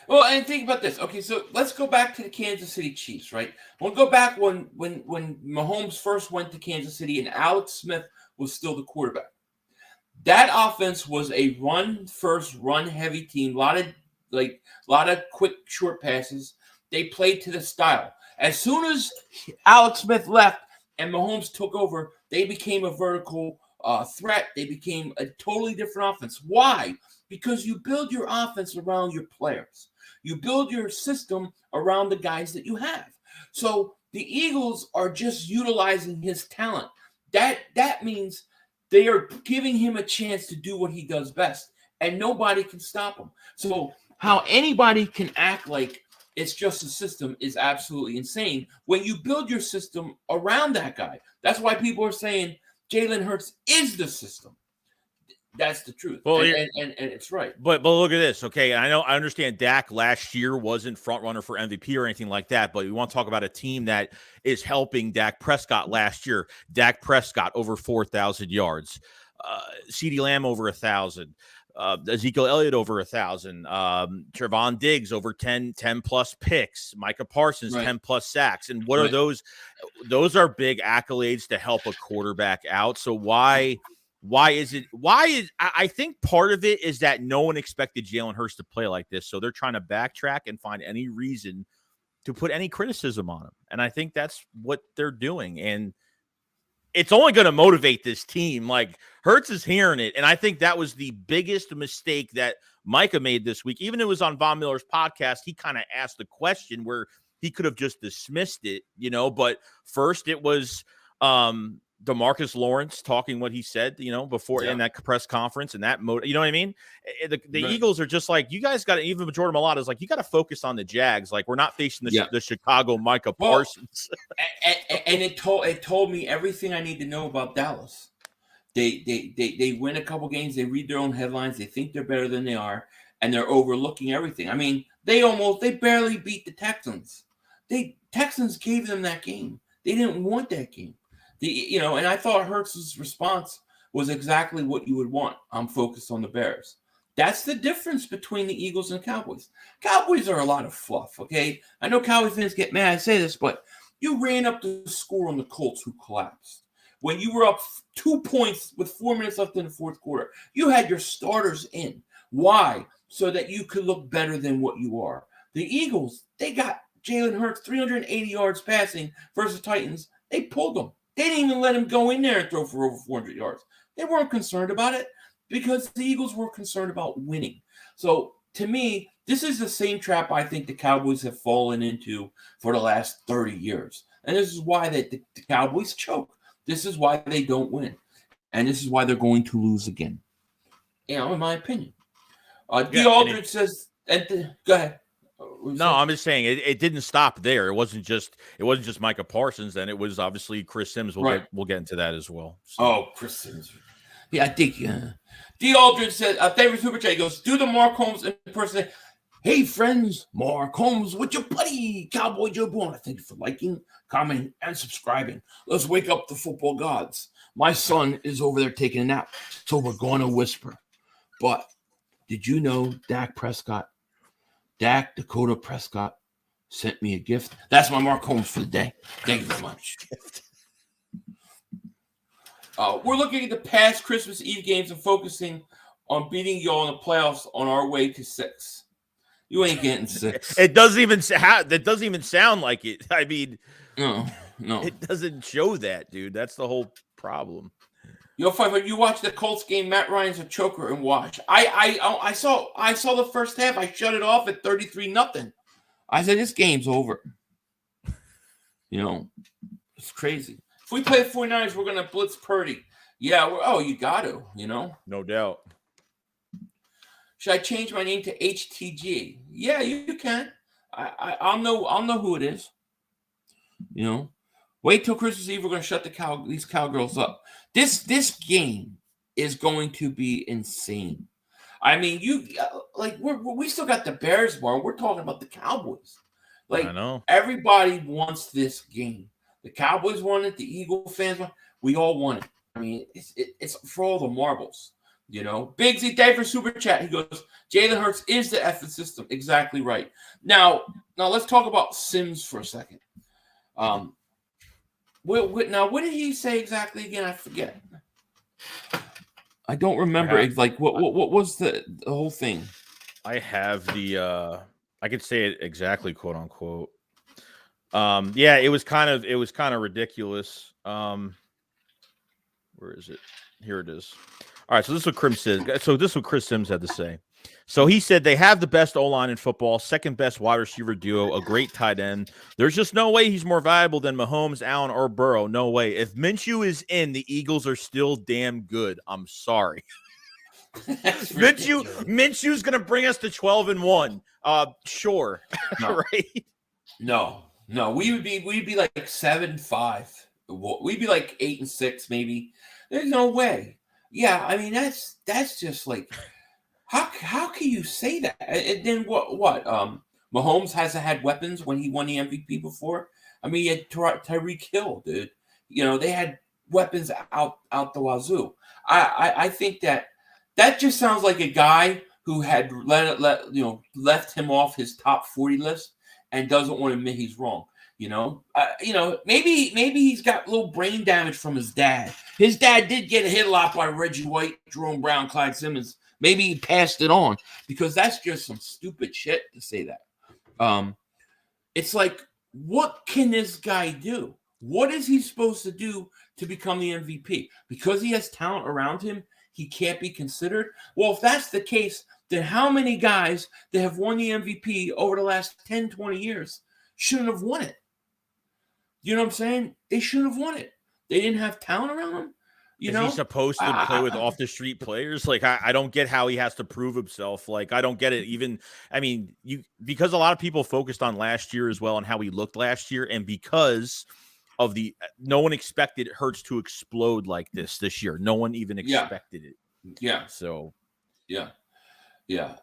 Well, and think about this. Okay, so let's go back to the Kansas City Chiefs, right? We'll go back when Mahomes first went to Kansas City and Alex Smith was still the quarterback. That offense was a run-first, run-heavy team. A lot of quick, short passes. They played to the style. As soon as Alex Smith left and Mahomes took over, they became a vertical threat. They became a totally different offense. Why? Because you build your offense around your players. You build your system around the guys that you have. So The Eagles are just utilizing his talent. That means they are giving him a chance to do what he does best, and nobody can stop him. So how anybody can act like it's just a system is absolutely insane when you build your system around that guy. That's why people are saying Jalen Hurts is the system. That's the truth. Well, and it's right. But look at this, okay? I understand Dak last year wasn't front runner for MVP or anything like that, but we want to talk about a team that is helping Dak Prescott last year. Dak Prescott over 4,000 yards, CeeDee Lamb over 1,000, Ezekiel Elliott over 1,000, Trevon Diggs over 10 plus picks, Micah Parsons 10 plus sacks. And what are those? Those are big accolades to help a quarterback out. So why is I think part of it is that no one expected Jalen Hurts to play like this. So they're trying to backtrack and find any reason to put any criticism on him. And I think that's what they're doing. And it's only going to motivate this team. Like, Hurts is hearing it. And I think that was the biggest mistake that Micah made this week. Even it was on Von Miller's podcast, he kind of asked a question where he could have just dismissed it, but first it was DeMarcus Lawrence talking what he said, before in that press conference, and that you know what I mean? The Eagles are just like, you guys got to, even Jordan Mailata is like, you got to focus on the Jags. Like, we're not facing the Chicago Micah Parsons. And it told me everything I need to know about Dallas. They win a couple games. They read their own headlines. They think they're better than they are, and they're overlooking everything. I mean, they barely beat the Texans. Texans gave them that game. They didn't want that game. And I thought Hurts' response was exactly what you would want. I'm focused on the Bears. That's the difference between the Eagles and the Cowboys. Cowboys are a lot of fluff, okay? I know Cowboys fans get mad I say this, but you ran up the score on the Colts, who collapsed. When you were up 2 points with 4 minutes left in the fourth quarter, you had your starters in. Why? So that you could look better than what you are. The Eagles, they got Jalen Hurts 380 yards passing versus the Titans. They pulled them. They didn't even let him go in there and throw for over 400 yards. They weren't concerned about it because the Eagles were concerned about winning. So, to me, this is the same trap I think the Cowboys have fallen into for the last 30 years. And this is why the Cowboys choke. This is why they don't win. And this is why they're going to lose again. In my opinion. D. Aldridge says, go ahead. No, I'm just saying it didn't stop there. It wasn't just Micah Parsons. Then it was obviously Chris Sims. We'll get into that as well. So. Oh, Chris Sims. Yeah, I think. D. Aldridge said, favorite super chat. He goes, do the Mark Holmes impersonation. Hey, friends, Mark Holmes with your buddy, Cowboy Joe Bourne. Thank you for liking, commenting, and subscribing. Let's wake up the football gods. My son is over there taking a nap, so we're going to whisper. But did you know Dak Dakota Prescott sent me a gift? That's my Mark Holmes for the day. Thank you very much. We're looking at the past Christmas Eve games and focusing on beating y'all in the playoffs on our way to 6. You ain't getting 6. That doesn't even sound like it. I mean, no, it doesn't show that, dude. That's the whole problem. When you watch the Colts game, Matt Ryan's a choker and watch. I saw the first half. I shut it off at 33-0. I said, this game's over. It's crazy. If we play the 49ers, we're going to blitz Purdy. Yeah, you got to, No doubt. Should I change my name to HTG? Yeah, you can. I'll know who it is. Wait till Christmas Eve. We're going to shut these Cowgirls up. This game is going to be insane. I mean, we still got the Bears bar. We're talking about the Cowboys. I know. Everybody wants this game. The Cowboys want it. The Eagle fans want it. We all want it. I mean, it's for all the marbles. Biggsy, thank for super chat. He goes, Jalen Hurts is the effing system. Exactly right. Now let's talk about Sims for a second. What did he say exactly again? I forget. I don't remember. What was the whole thing? I have I could say it exactly, quote unquote. It was kind of ridiculous. Where is it? Here it is. All right, so this is what Chris Sims had to say. So he said they have the best O-line in football, second best wide receiver duo, a great tight end. There's just no way he's more valuable than Mahomes, Allen, or Burrow. No way. If Minshew is in, the Eagles are still damn good. I'm sorry. Minshew's going to bring us to 12-1. Sure. No. Right? No. We'd be like 7-5. We'd be like 8-6 maybe. There's no way. Yeah, I mean that's just like how can you say that? And then what? Mahomes hasn't had weapons when he won the MVP before. I mean, he had Tyreek Hill, dude. You know, they had weapons out the wazoo. I think that just sounds like a guy who had left him off his top 40 list and doesn't want to admit he's wrong. Maybe he's got a little brain damage from his dad. His dad did get hit a lot by Reggie White, Jerome Brown, Clyde Simmons. Maybe he passed it on because that's just some stupid shit to say that. It's like, what can this guy do? What is he supposed to do to become the MVP? Because he has talent around him, he can't be considered? Well, if that's the case, then how many guys that have won the MVP over the last 10, 20 years shouldn't have won it? You know what I'm saying? They shouldn't have won it. They didn't have talent around them. Is he supposed to play with off-the-street players? Like, I don't get how he has to prove himself. Like, I don't get it. Because a lot of people focused on last year as well and how he looked last year, and because of no one expected Hurts to explode like this year. No one even expected it. Yeah. So, yeah.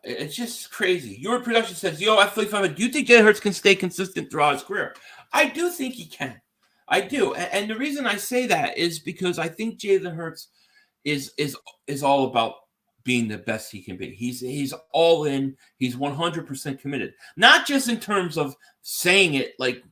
It's just crazy. Your production says, I feel like do you think Jalen Hurts can stay consistent throughout his career? I do think he can. I do. And the reason I say that is because I think Jalen Hurts is all about being the best he can be. He's all in. He's 100% committed. Not just in terms of saying it like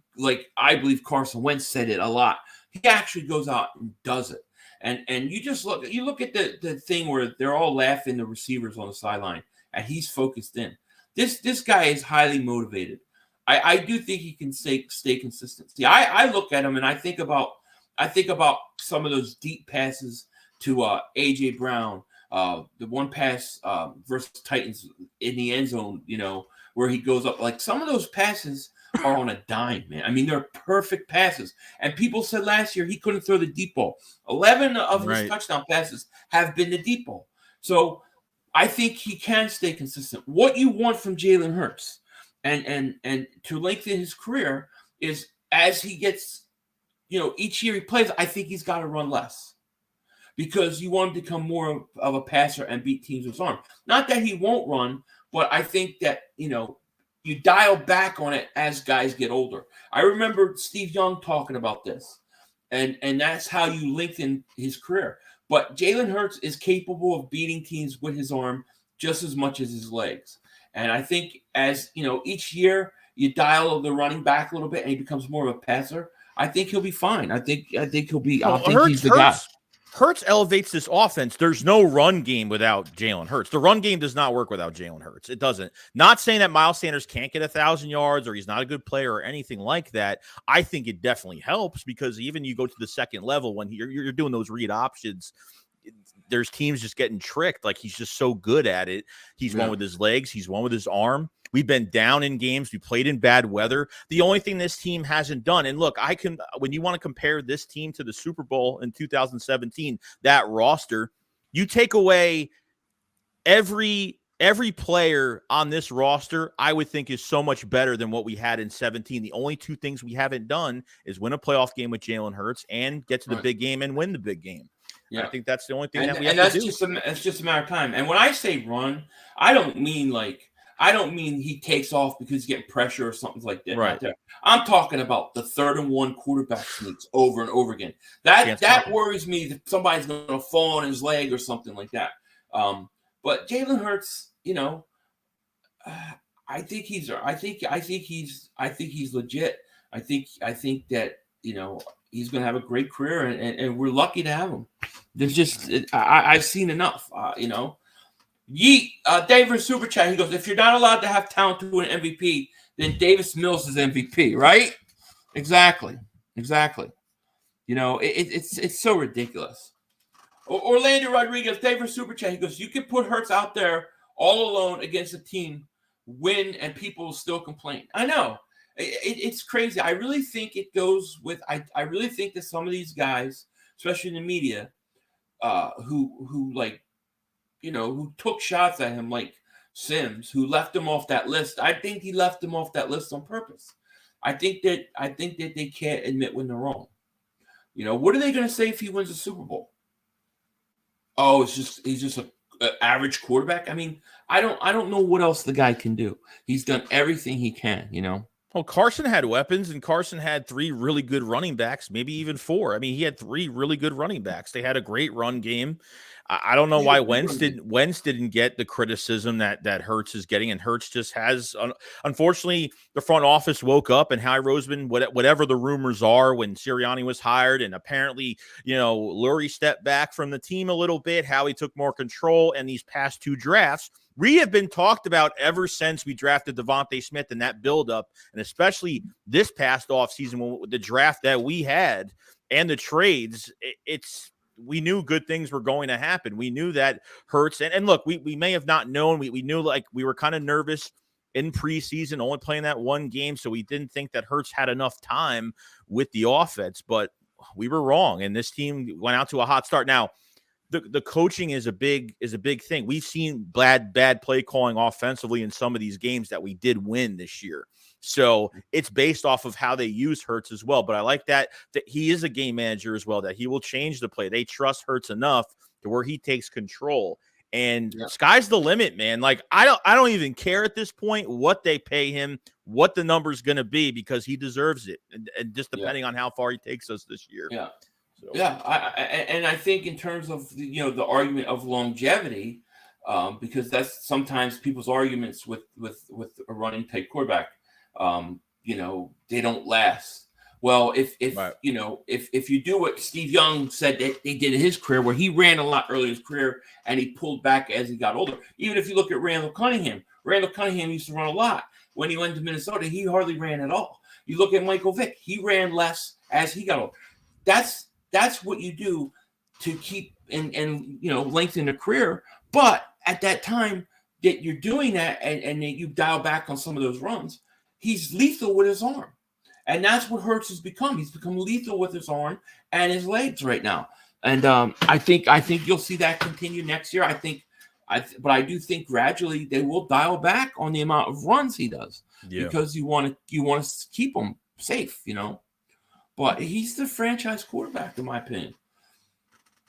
I believe Carson Wentz said it a lot. He actually goes out and does it. And you just look at the thing where they're all laughing, the receivers on the sideline, and he's focused in. This guy is highly motivated. I do think he can stay consistent. See, I look at him and I think about some of those deep passes to AJ Brown, the one pass versus Titans in the end zone, where he goes up. Like, some of those passes are on a dime, man. I mean, they're perfect passes. And people said last year he couldn't throw the deep ball. 11 of his touchdown passes have been the deep ball. So I think he can stay consistent. What you want from Jalen Hurts and to lengthen his career is, as he gets, each year he plays, I think he's got to run less, because you want him to become more of a passer and beat teams with his arm. Not that he won't run, but I think that, you dial back on it as guys get older. I remember Steve Young talking about this, and that's how you lengthen his career. But Jalen Hurts is capable of beating teams with his arm just as much as his legs. And I think as, each year you dial the running back a little bit and he becomes more of a passer, I think he'll be fine. I think he'll be. I think he's the guy. Hurts elevates this offense. There's no run game without Jalen Hurts. The run game does not work without Jalen Hurts. It doesn't. Not saying that Miles Sanders can't get 1,000 yards or he's not a good player or anything like that. I think it definitely helps, because even you go to the second level when you're doing those read options, there's teams just getting tricked. Like, he's just so good at it. He's one with his legs. He's one with his arm. We've been down in games. We played in bad weather. The only thing this team hasn't done, and look, when you want to compare this team to the Super Bowl in 2017, that roster, you take away every player on this roster, I would think is so much better than what we had in 17. The only two things we haven't done is win a playoff game with Jalen Hurts and get to the big game and win the big game. Yeah. I think that's the only thing that we have to do. It's just a matter of time. And when I say run, I don't mean he takes off because he's getting pressure or something like that. Right. I'm talking about the 3rd-and-1 quarterback sneaks over and over again. That worries me, that somebody's going to fall on his leg or something like that. But Jalen Hurts, I think he's legit. I think that, he's going to have a great career, and we're lucky to have him. There's just I've seen enough, David Super Chat, he goes, if you're not allowed to have talent to win MVP, then Davis Mills is MVP, right? Exactly. It's so ridiculous. Orlando Rodriguez, David Super Chat, he goes, you can put Hurts out there all alone against a team, win, and people still complain. I know. It's crazy. I really think it goes with I really think that some of these guys, especially in the media, who like, who took shots at him like Sims, who left him off that list. I think he left him off that list on purpose. I think that they can't admit when they're wrong. What are they going to say if he wins a Super Bowl? Oh, he's just an average quarterback. I mean, I don't know what else the guy can do. He's done everything he can, Well, Carson had weapons, and Carson had 3 really good running backs, maybe even 4. I mean, he had 3 really good running backs. They had a great run game. I don't know why Wentz didn't get the criticism that Hurts is getting, and Hurts just has. Unfortunately, the front office woke up, and Howie Roseman, whatever the rumors are, when Sirianni was hired, and apparently, Lurie stepped back from the team a little bit. Howie took more control, and these past 2 drafts, we have been talked about ever since we drafted Devontae Smith and that buildup, and especially this past offseason, the draft that we had and the trades, we knew good things were going to happen. We knew that Hurts, and look, we may have not known. We knew, like, we were kind of nervous in preseason, only playing that 1 game, so we didn't think that Hurts had enough time with the offense, but we were wrong, and this team went out to a hot start. Now, the coaching is a big thing. We've seen bad play calling offensively in some of these games that we did win this year. So it's based off of how they use Hurts as well. But I like that he is a game manager as well, that he will change the play. They trust Hurts enough to where he takes control. And sky's the limit, man. Like, I don't even care at this point what they pay him, what the number's going to be, because he deserves it. And just depending on how far he takes us this year. Yeah. So. Yeah, I think in terms of the argument of longevity, because that's sometimes people's arguments with a running type quarterback. They don't last. Well, if you do what Steve Young said that they did in his career, where he ran a lot early in his career and he pulled back as he got older. Even if you look at Randall Cunningham used to run a lot. When he went to Minnesota, he hardly ran at all. You look at Michael Vick, he ran less as he got older. That's what you do to keep and lengthen a career. But at that time that you're doing that and you dial back on some of those runs, he's lethal with his arm. And that's what Hurts has become. He's become lethal with his arm and his legs right now. And I think you'll see that continue next year. But I do think gradually they will dial back on the amount of runs he does, because you want to keep him safe, But he's the franchise quarterback, in my opinion.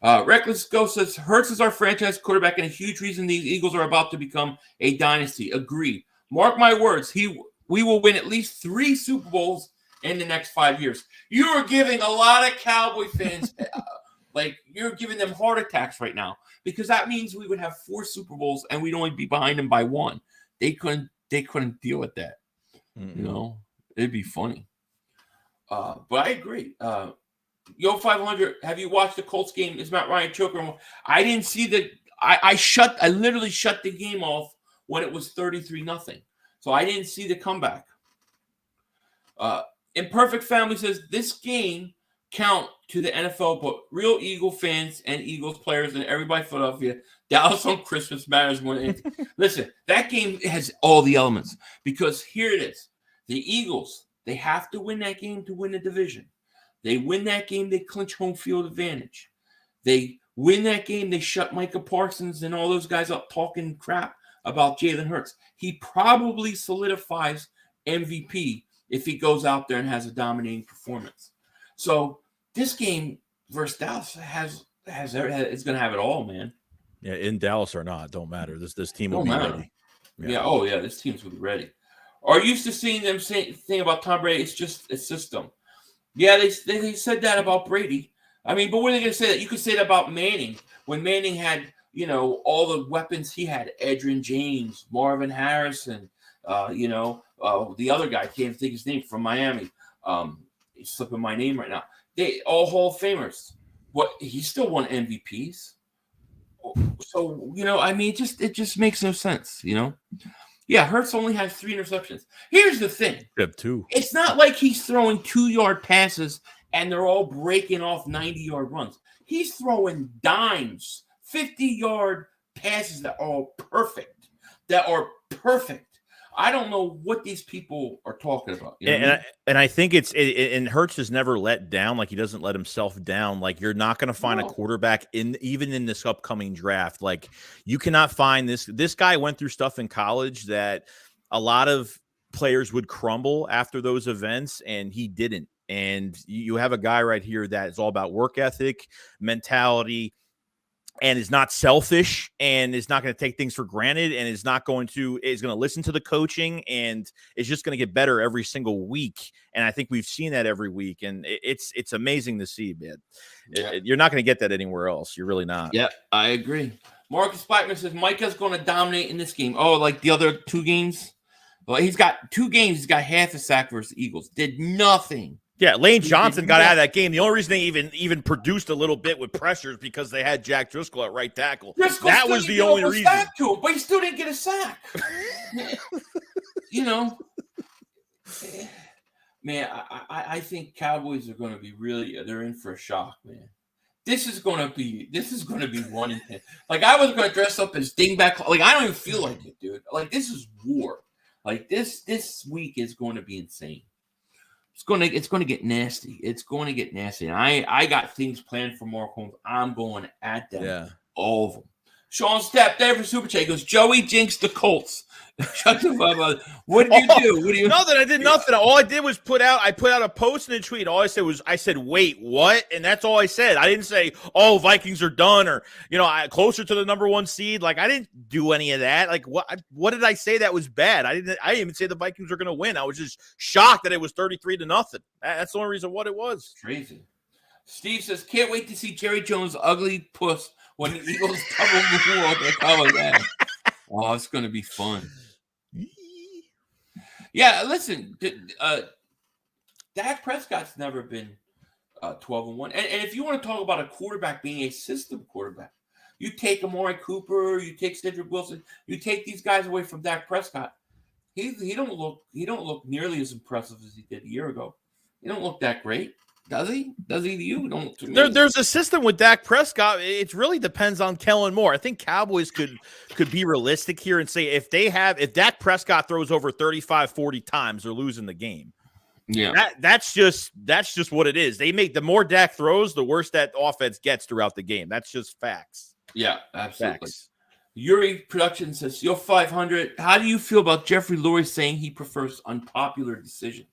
Reckless Ghost says, Hurts is our franchise quarterback, and a huge reason these Eagles are about to become a dynasty. Agreed. Mark my words, we will win at least 3 Super Bowls in the next 5 years. You are giving a lot of Cowboy fans, you're giving them heart attacks right now, because that means we would have 4 Super Bowls and we'd only be behind them by 1. They couldn't deal with that. Mm-hmm. It'd be funny. But I agree. Yo 500, have you watched the Colts game? Is Matt Ryan choking? I didn't see I literally shut the game off when it was 33-0. So I didn't see the comeback. Imperfect Family says, this game count to the NFL, but real Eagle fans and Eagles players and everybody in Philadelphia, Dallas on Christmas matters more than anything. Listen, that game has all the elements, because here it is. The Eagles, they have to win that game to win the division. They win that game, they clinch home field advantage. They win that game, they shut Micah Parsons and all those guys up talking crap about Jalen Hurts. He probably solidifies MVP if he goes out there and has a dominating performance. So this game versus Dallas is going to have it all, man. Yeah, in Dallas or not, don't matter. This team will be ready. Yeah. This team's will be ready. Are you used to seeing them say thing about Tom Brady? It's just a system. Yeah, they said that about Brady. I mean, but what are they going to say that? You could say that about Manning. When Manning had, all the weapons he had, Edgerrin James, Marvin Harrison, the other guy, I can't think his name, from Miami. He's slipping my name right now. They all Hall of Famers. He still won MVPs. So, it just makes no sense, Yeah, Hurts only has 3 interceptions. Here's the thing. You have 2. It's not like he's throwing 2-yard passes and they're all breaking off 90-yard runs. He's throwing dimes, 50-yard passes that are all perfect. that are perfect. I don't know what these people are talking about. You know what I mean? And I think and Hurts has never let down. Like, he doesn't let himself down. Like, you're not going to find a quarterback even in this upcoming draft. Like, you cannot find this. This guy went through stuff in college that a lot of players would crumble after those events, and he didn't. And you have a guy right here that is all about work ethic, mentality, and is not selfish, and is not going to take things for granted, and is going to listen to the coaching, and is just going to get better every single week. And I think we've seen that every week, and it's amazing to see, man. You're not going to get that anywhere else. You're really not. Yeah, I agree. Marcus Blackman says Micah's going to dominate in this game. Oh, like the other 2 games? Well, he's got 2 games. He's got half a sack versus the Eagles. Did nothing. Yeah, Lane Johnson got out of that game. The only reason they even produced a little bit with pressures because they had Jack Driscoll at right tackle. That was the only reason. To him, but he still didn't get a sack. You know, man, I think Cowboys are going to be they're in for a shock, man. This is going to be 1-10. Like, I was going to dress up as dingback. Like, I don't even feel like it, dude. Like, this is war. Like, this week is going to be insane. It's going to get nasty. It's going to get nasty. And I got things planned for Mark Holmes. I'm going at them. Yeah. All of them. Sean Stepp there for Super Chat. He goes, Joey jinxed the Colts. Shut the fuck up. What did you do? Nothing. I did nothing. All I did was put out a post and a tweet. All I said was, wait, what? And that's all I said. I didn't say, oh, Vikings are done, or, closer to the number 1 seed. Like, I didn't do any of that. Like, what did I say that was bad? I didn't even say the Vikings were going to win. I was just shocked that it was 33-0. That's the only reason what it was. Crazy. Steve says, can't wait to see Jerry Jones' ugly puss when the Eagles double the wall. They call it that. Oh, it's going to be fun. Yeah, listen, Dak Prescott's never been 12-1. And if you want to talk about a quarterback being a system quarterback, you take Amari Cooper, you take Cedric Wilson, you take these guys away from Dak Prescott. He don't look nearly as impressive as he did a year ago. He don't look that great. Does he? Does he to you? Don't to me. There's a system with Dak Prescott. It really depends on Kellen Moore. I think Cowboys could be realistic here and say if Dak Prescott throws over 35-40 times, they're losing the game. Yeah. That's just what it is. The more Dak throws, the worse that offense gets throughout the game. That's just facts. Yeah, absolutely. Facts. Yuri Production says, Yo 500, how do you feel about Jeffrey Lurie saying he prefers unpopular decisions?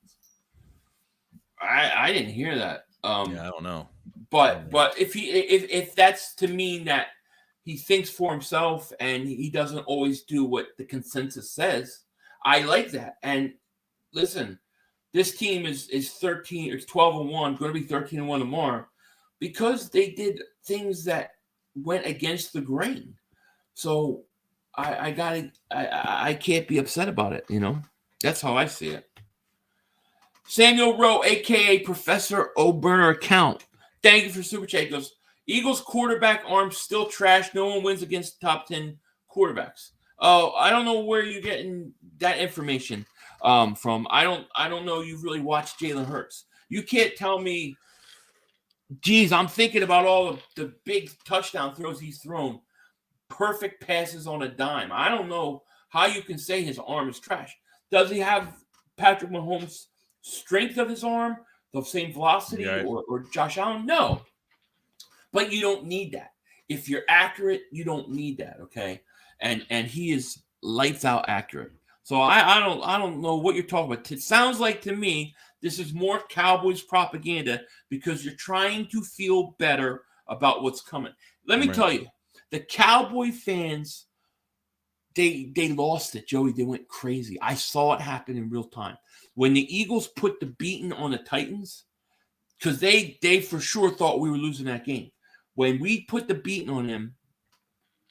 I didn't hear that. I don't know. But if that's to mean that he thinks for himself and he doesn't always do what the consensus says, I like that. And listen, this team is 13 or 12-1, going to be 13-1 tomorrow, because they did things that went against the grain. So I can't be upset about it. That's how I see it. Samuel Rowe, a.k.a. Professor O'Burner account. Thank you for Super Chat. Goes, Eagles quarterback arm still trash. No one wins against top 10 quarterbacks. Oh, I don't know where you're getting that information from. I don't know you've really watched Jalen Hurts. You can't tell me, geez, I'm thinking about all of the big touchdown throws he's thrown. Perfect passes on a dime. I don't know how you can say his arm is trash. Does he have Patrick Mahomes' strength of his arm, the same velocity, or Josh Allen? No. But you don't need that. If you're accurate, you don't need that, okay? And he is lights out accurate. So I don't know what you're talking about. It sounds like to me this is more Cowboys propaganda because you're trying to feel better about what's coming. Let me tell you, the Cowboy fans, they lost it, Joey. They went crazy. I saw it happen in real time. When the Eagles put the beating on the Titans, because they for sure thought we were losing that game. When we put the beating on them,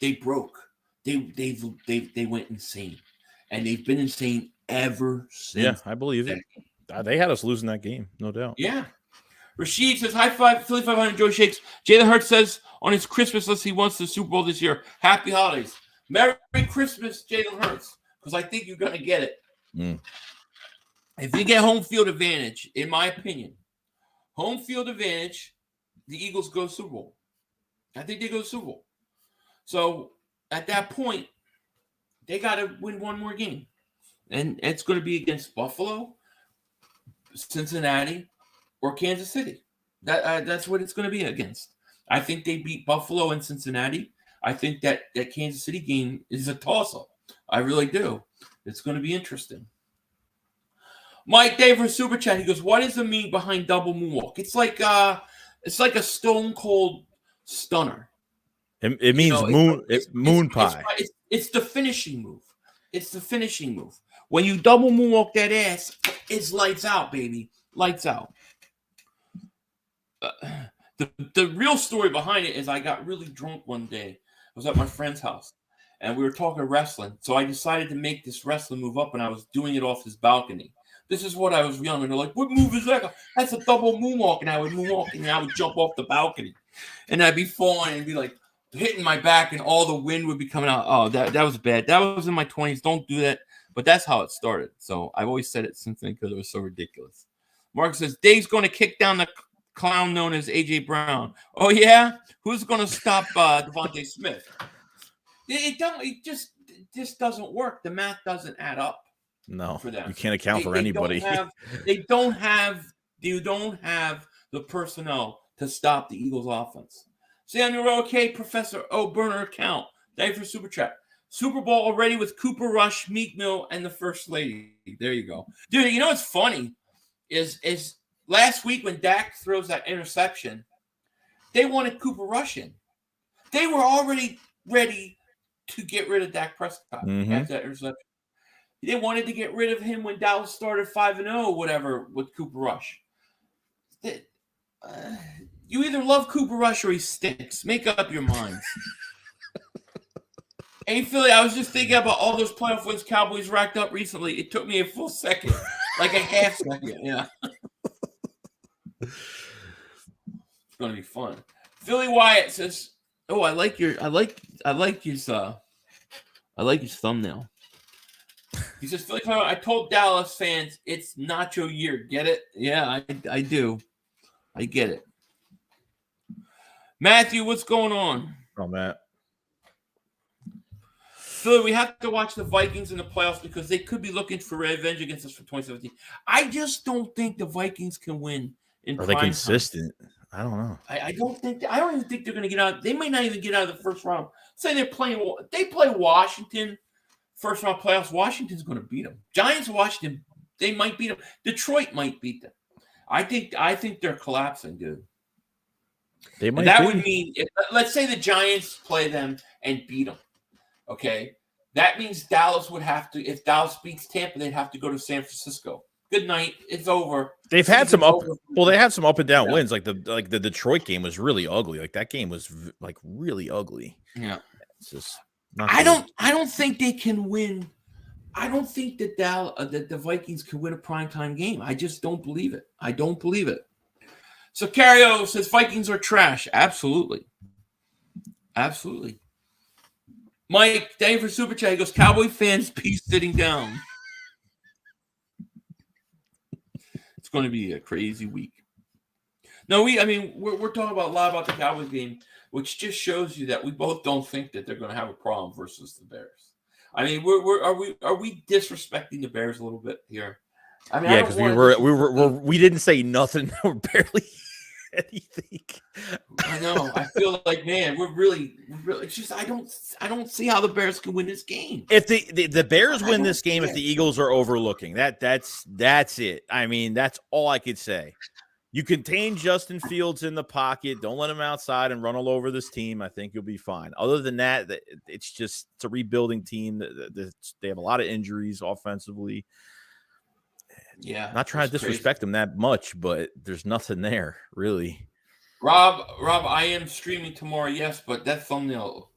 they broke. They went insane. And they've been insane ever since. Yeah, I believe it. They had us losing that game, no doubt. Yeah. Rashid says, high five, Philly 500, Joey Shakes. Jalen Hurts says on his Christmas list he wants the Super Bowl this year. Happy holidays. Merry Christmas, Jalen Hurts, because I think you're going to get it. If you get home field advantage, in my opinion, home field advantage, the Eagles go Super Bowl. I think they go Super Bowl. So at that point, they got to win one more game. And it's going to be against Buffalo, Cincinnati, or Kansas City. That's what it's going to be against. I think they beat Buffalo and Cincinnati. I think that Kansas City game is a toss-up. I really do. It's going to be interesting. Mike Dave for Super Chat. He goes, "What is the mean behind double moonwalk?" It's like a stone cold stunner. It means moon pie. It's the finishing move. It's the finishing move. When you double moonwalk that ass, it's lights out, baby. Lights out. The real story behind it is I got really drunk one day. I was at my friend's house, and we were talking wrestling. So I decided to make this wrestling move up, and I was doing it off his balcony. This is what I was young, and they're like, "What move is that?" That's a double moonwalk, and I would moonwalk, and I would jump off the balcony, and I'd be falling and be like hitting my back, and all the wind would be coming out. Oh, that was bad. That was in my 20s. Don't do that. But that's how it started. So I've always said it since then because it was so ridiculous. Mark says, "Dave's going to kick down the clown known as A.J. Brown." Oh, yeah? Who's going to stop Devontae Smith? It just doesn't work. The math doesn't add up. No, for them. You can't account for anybody. You don't have the personnel to stop the Eagles' offense. Samuel OK, Professor O. Burner account. Thank you for Super Chat. Super Bowl already with Cooper Rush, Meek Mill, and the First Lady. There you go. Dude, you know what's funny is last week when Dak throws that interception, they wanted Cooper Rush in. They were already ready to get rid of Dak Prescott after that interception. They wanted to get rid of him when Dallas started 5-0, whatever, with Cooper Rush. You either love Cooper Rush or he stinks. Make up your minds. Hey, Philly, I was just thinking about all those playoff wins Cowboys racked up recently. It took me a full second, like a half second. Yeah. It's going to be fun. Philly Wyatt says, "Oh, I like his thumbnail." He says, "Philly, I told Dallas fans it's Nacho year. Get it? Yeah, I do. I get it." Matthew, what's going on? Oh, Matt. Philly, we have to watch the Vikings in the playoffs because they could be looking for revenge against us for 2017. I just don't think the Vikings can win in prime time. Are they consistent? I don't know. I don't even think they're going to get out. They may not even get out of the first round. Say they play Washington. First round playoffs, Washington's going to beat them. Giants, Washington, they might beat them. Detroit might beat them. I think they're collapsing, dude. They might. That would mean, let's say the Giants play them and beat them. Okay, that means Dallas would have to. If Dallas beats Tampa, they'd have to go to San Francisco. Good night. It's over. They've had some up. Well, they had some up and down wins. Like the Detroit game was really ugly. Like that game was like really ugly. Yeah, it's just. I don't think they can win. I don't think that the Vikings can win a primetime game. I just don't believe it. I don't believe it. So Cario says Vikings are trash. Absolutely. Absolutely. Mike, thank you for Super Chat. He goes, "Cowboy fans, peace sitting down." It's going to be a crazy week. No, we're talking about a lot about the Cowboys game, which just shows you that we both don't think that they're going to have a problem versus the Bears. I mean, are we disrespecting the Bears a little bit here? I mean, yeah, because we didn't say nothing or barely anything. I know. I feel like, man, we're really. It's just I don't see how the Bears can win this game. If the Bears win this game, if the Eagles are overlooking, that's it. I mean, that's all I could say. You contain Justin Fields in the pocket. Don't let him outside and run all over this team. I think you'll be fine. Other than that, it's a rebuilding team. They have a lot of injuries offensively. Yeah. Not trying to disrespect them that much, but there's nothing there, really. Rob, I am streaming tomorrow, yes, but that thumbnail.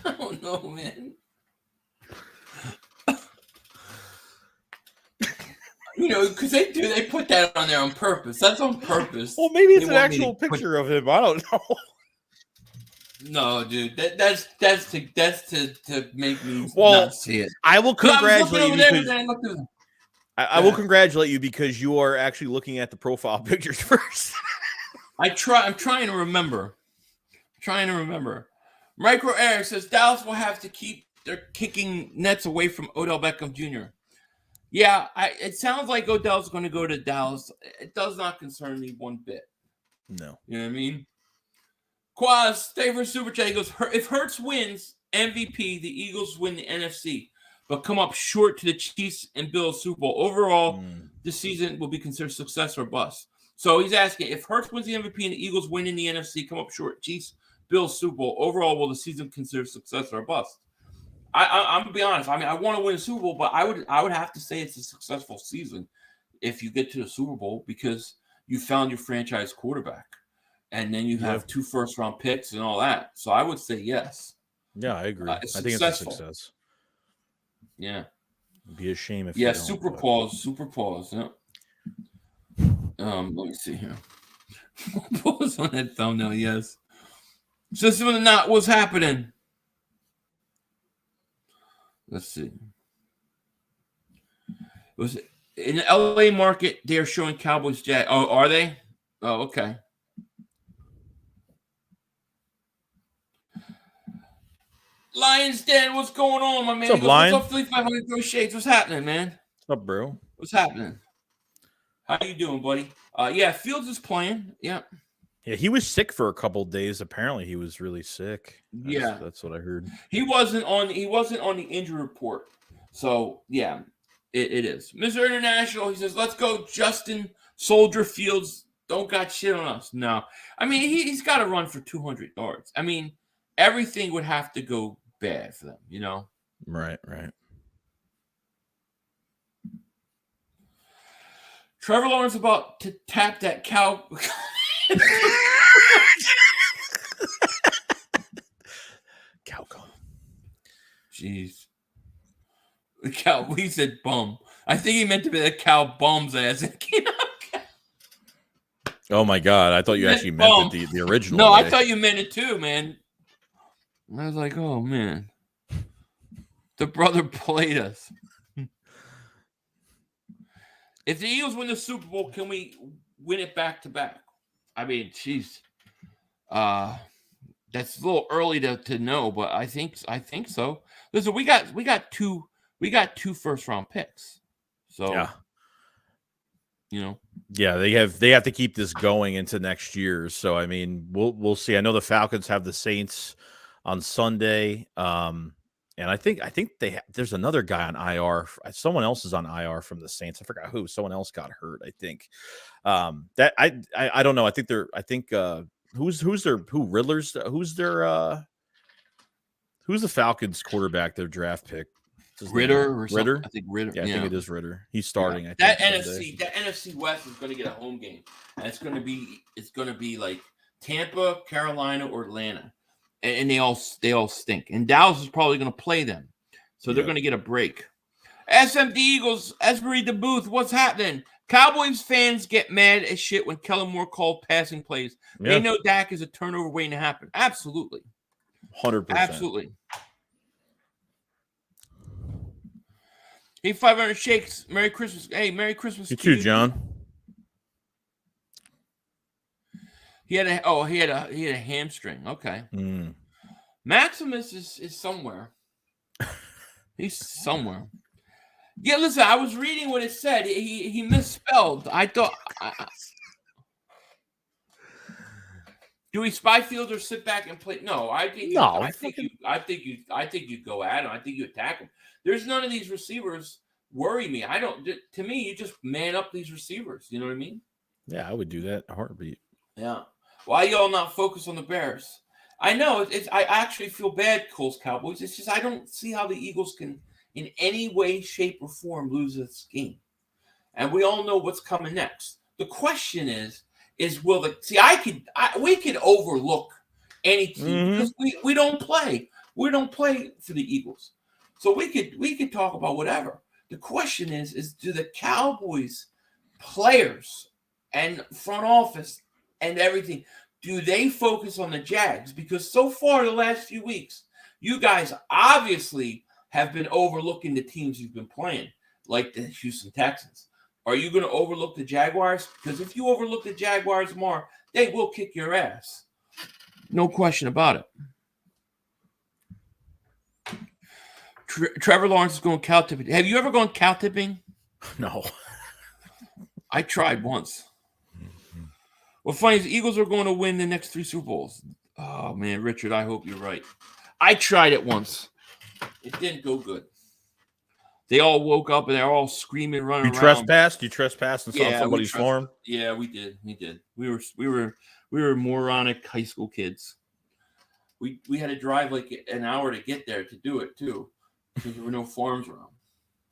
I don't know, man. Because they put that on there on purpose. That's on purpose. Well, maybe it's an actual picture of him. I don't know. No, dude. That's to make me not see it. I will congratulate you because I will Yeah. congratulate you because you are actually looking at the profile pictures first. I'm trying to remember. Micro Eric says Dallas will have to keep their kicking nets away from Odell Beckham Jr. Yeah, it sounds like Odell's going to go to Dallas. It does not concern me one bit. No. You know what I mean? Quaz, favorite super chat. He goes, if Hurts wins MVP, the Eagles win the NFC, but come up short to the Chiefs and Bills Super Bowl. Overall, this season will be considered success or bust. So he's asking, if Hurts wins the MVP and the Eagles win in the NFC, come up short, Chiefs, Bills Super Bowl. Overall, will the season consider success or bust? I'm gonna be honest. I mean, I want to win a Super Bowl, but I would have to say it's a successful season if you get to the Super Bowl because you found your franchise quarterback. And then you have 2 first-round picks and all that. So I would say yes. Yeah, I agree. I think it's a success. Yeah. It'd be a shame if super pause. Yeah. Let me see here. Pause on that thumbnail, yes. System of the Knot, what's happening? Let's see. Was it in the LA market, they're showing Cowboys Jack. Oh, are they? Oh, okay. Lions Den, what's going on, my man? What's up, Lion? What's up, Philly 500 Throw Shades? What's happening, man? What's up, bro? What's happening? How you doing, buddy? Yeah, Fields is playing. Yeah. Yeah, he was sick for a couple of days. Apparently, he was really sick. That's what I heard. He wasn't on the injury report. So yeah, it is. Mr. International, he says, "Let's go, Justin Soldier Fields. Don't got shit on us." No, I mean he's got to run for 200 yards. I mean everything would have to go bad for them, you know. Right. Trevor Lawrence about to tap that cow. Cowcom. Jeez. The cow. He said bum. I think he meant to be the cow bum's ass. Oh my God! I thought you actually meant it the original. No, way. I thought you meant it too, man. I was like, oh man, the brother played us. If the Eagles win the Super Bowl, can we win it back to back? I mean, jeez, that's a little early to know, but I think so. Listen, we got two first round picks, so yeah, you know, yeah, they have to keep this going into next year. So I mean, we'll see. I know the Falcons have the Saints on Sunday. And I think there's another guy on IR. Someone else is on IR from the Saints. I forgot who. Someone else got hurt, I think. That I don't know. Who's the Falcons quarterback, their draft pick? Ritter. Ritter? I think Ritter. Yeah, I think it is Ritter. He's starting. Yeah. I think That NFC West is going to get a home game, and it's going to be like Tampa, Carolina, or Atlanta. And they all stink. And Dallas is probably going to play them. So they're going to get a break. SMD Eagles, Esbury the Booth, what's happening? Cowboys fans get mad as shit when Kellen Moore called passing plays. Yeah. They know Dak is a turnover waiting to happen. Absolutely. 100%. Absolutely. Hey, 500 Shakes. Merry Christmas. Hey, Merry Christmas. You too, John. He had a hamstring. Okay. Maximus is somewhere. He's somewhere. Yeah, listen, I was reading what it said. He misspelled. I thought do we spy Fields or sit back and play? No, I think you go at him. I think you attack him. There's none of these receivers worry me. To me, you just man up these receivers. You know what I mean? Yeah, I would do that in a heartbeat. Yeah. Why y'all not focus on the Bears? I know I actually feel bad, Colts Cowboys. It's just I don't see how the Eagles can, in any way, shape, or form, lose this game. And we all know what's coming next. The question is we could overlook any team because we don't play. We don't play for the Eagles, so we could talk about whatever. The question is do the Cowboys players and front office and everything, do they focus on the Jags? Because so far the last few weeks, you guys obviously have been overlooking the teams you've been playing, like the Houston Texans. Are you going to overlook the Jaguars? Because if you overlook the Jaguars more, they will kick your ass. No question about it. Trevor Lawrence is going cow tipping. Have you ever gone cow tipping? No. I tried once. Well, funny is the Eagles are going to win the next 3 Super Bowls. Oh, man, Richard, I hope you're right. I tried it once. It didn't go good. They all woke up and they're all screaming, running around. You trespassed and saw somebody's farm? Yeah, we did. We were moronic high school kids. We had to drive like an hour to get there to do it, too, because there were no farms around.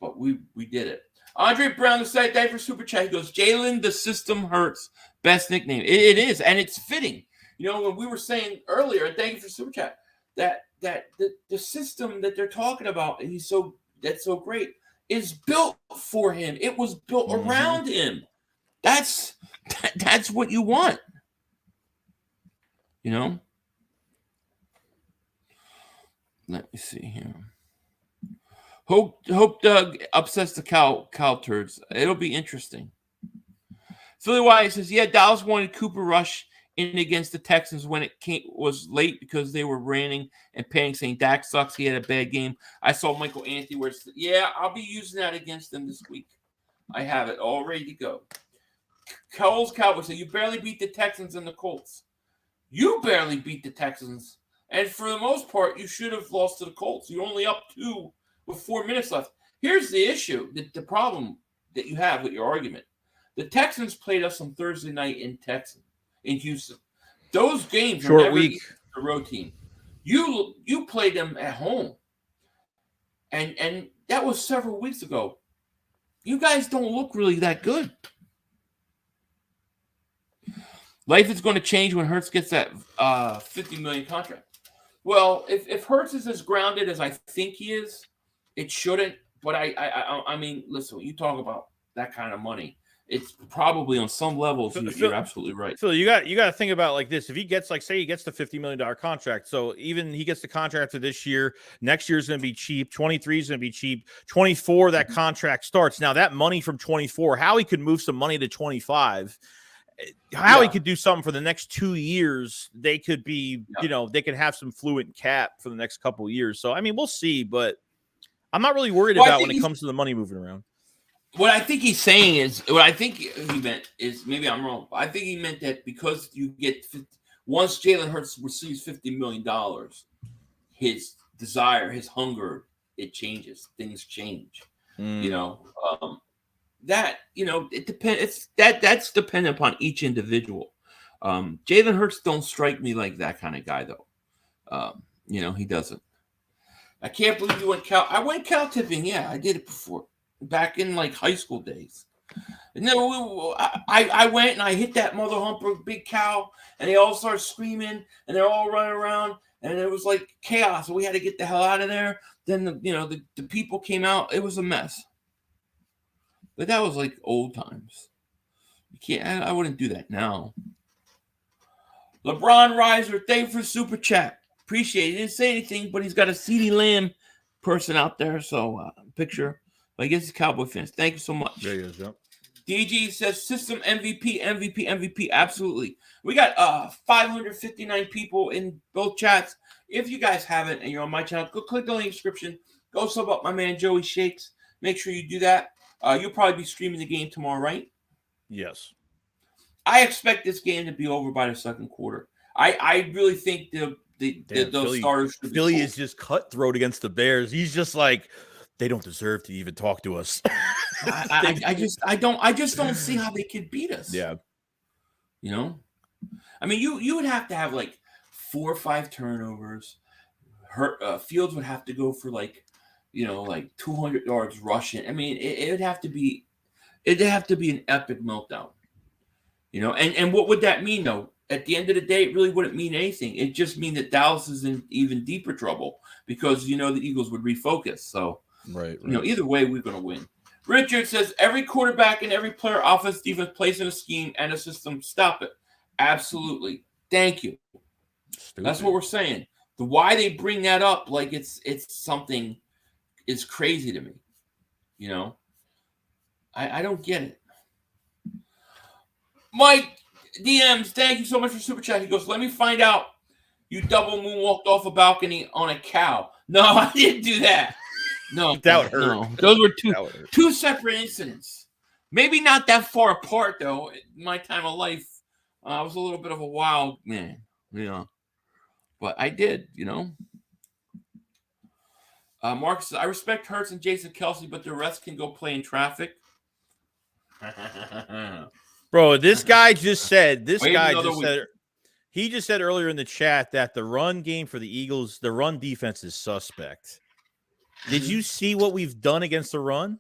But we did it. Andre Brown, the site day for Super Chat. He goes, Jalen, the system hurts. Best nickname. It is, and it's fitting. You know, when we were saying earlier, thank you for Super Chat, that the system that they're talking about, and that's so great, is built for him. It was built around him. That's what you want. You know? Let me see here. Hope Doug upsets the cow turds. It'll be interesting. Philly Wyatt says, yeah, Dallas wanted Cooper Rush in against the Texans when it was late because they were raining and paying, saying Dak sucks. He had a bad game. I saw Michael Anthony where it's, yeah, I'll be using that against them this week. I have it all ready to go. Cowboys said, you barely beat the Texans and the Colts. You barely beat the Texans. And for the most part, you should have lost to the Colts. You're only up 2 with 4 minutes left. Here's the issue, the problem that you have with your argument. The Texans played us on Thursday night in Houston. Those games are never easy for the road team. You played them at home. And that was several weeks ago. You guys don't look really that good. Life is going to change when Hurts gets that $50 million contract. Well, if Hurts is as grounded as I think he is, it shouldn't. But I mean, listen, when you talk about that kind of money, it's probably on some levels. You're absolutely right. Phil, you got to think about like this. If he gets, like, say he gets the $50 million contract, so even he gets the contract for this year, next year is going to be cheap. 23 is going to be cheap. 24, that contract starts. Now that money from 24, how he could move some money to 25. How he could do something for the next 2 years, they could be, they could have some fluent cap for the next couple of years. So, I mean, we'll see, but I'm not really worried about when it comes to the money moving around. What I think he's saying is, what I think he meant is, maybe I'm wrong, but I think he meant that because you get, once Jalen Hurts receives $50 million, his desire, his hunger, it changes. Things change, that, it depends. That's dependent upon each individual. Jalen Hurts don't strike me like that kind of guy, though. He doesn't. I can't believe you went cow. I went cow tipping. Yeah, I did it before, back in like high school days. And then I went and I hit that mother humper big cow, and they all started screaming, and they're all running around, and it was like chaos. So we had to get the hell out of there. Then the people came out. It was a mess. But that was like old times. You can't. I wouldn't do that now. LeBron Riser, thank you for super chat. Appreciate it. He didn't say anything, but he's got a CeeDee Lamb person out there. So picture. But I guess it's Cowboy fans. Thank you so much. There he is. Yep. DG says system MVP. Absolutely. We got 559 people in both chats. If you guys haven't and you're on my channel, go click the link in the description. Go sub up my man Joey Shakes. Make sure you do that. You'll probably be streaming the game tomorrow, right? Yes. I expect this game to be over by the second quarter. I really think those starters should be Philly is just cutthroat against the Bears. He's just like, they don't deserve to even talk to us. I just don't see how they could beat us. Yeah. I mean, you would have to have like 4 or 5 turnovers. Fields would have to go for like 200 yards rushing. I mean, it'd have to be an epic meltdown. And what would that mean though? At the end of the day, it really wouldn't mean anything. It just mean that Dallas is in even deeper trouble because the Eagles would refocus. So right. Either way, we're going to win. Richard says every quarterback and every player, offense, defense, plays in a scheme and a system. Stop it. Absolutely. Thank you. Stupid. That's what we're saying. The why they bring that up like it's something is crazy to me. You know, I don't get it. Mike DMs, thank you so much for super chat. He goes, let me find out you double moonwalked off a balcony on a cow. No, I didn't do that. No, that would hurt. No, those were two separate incidents. Maybe not that far apart though. In my time of life, I was a little bit of a wild man, you know. But I did, you know. Marcus says, I respect Hurts and Jason Kelsey, but the rest can go play in traffic. Bro, this guy just said, he just said earlier in the chat that the run game for the Eagles, the run defense is suspect. Did you see what we've done against the run?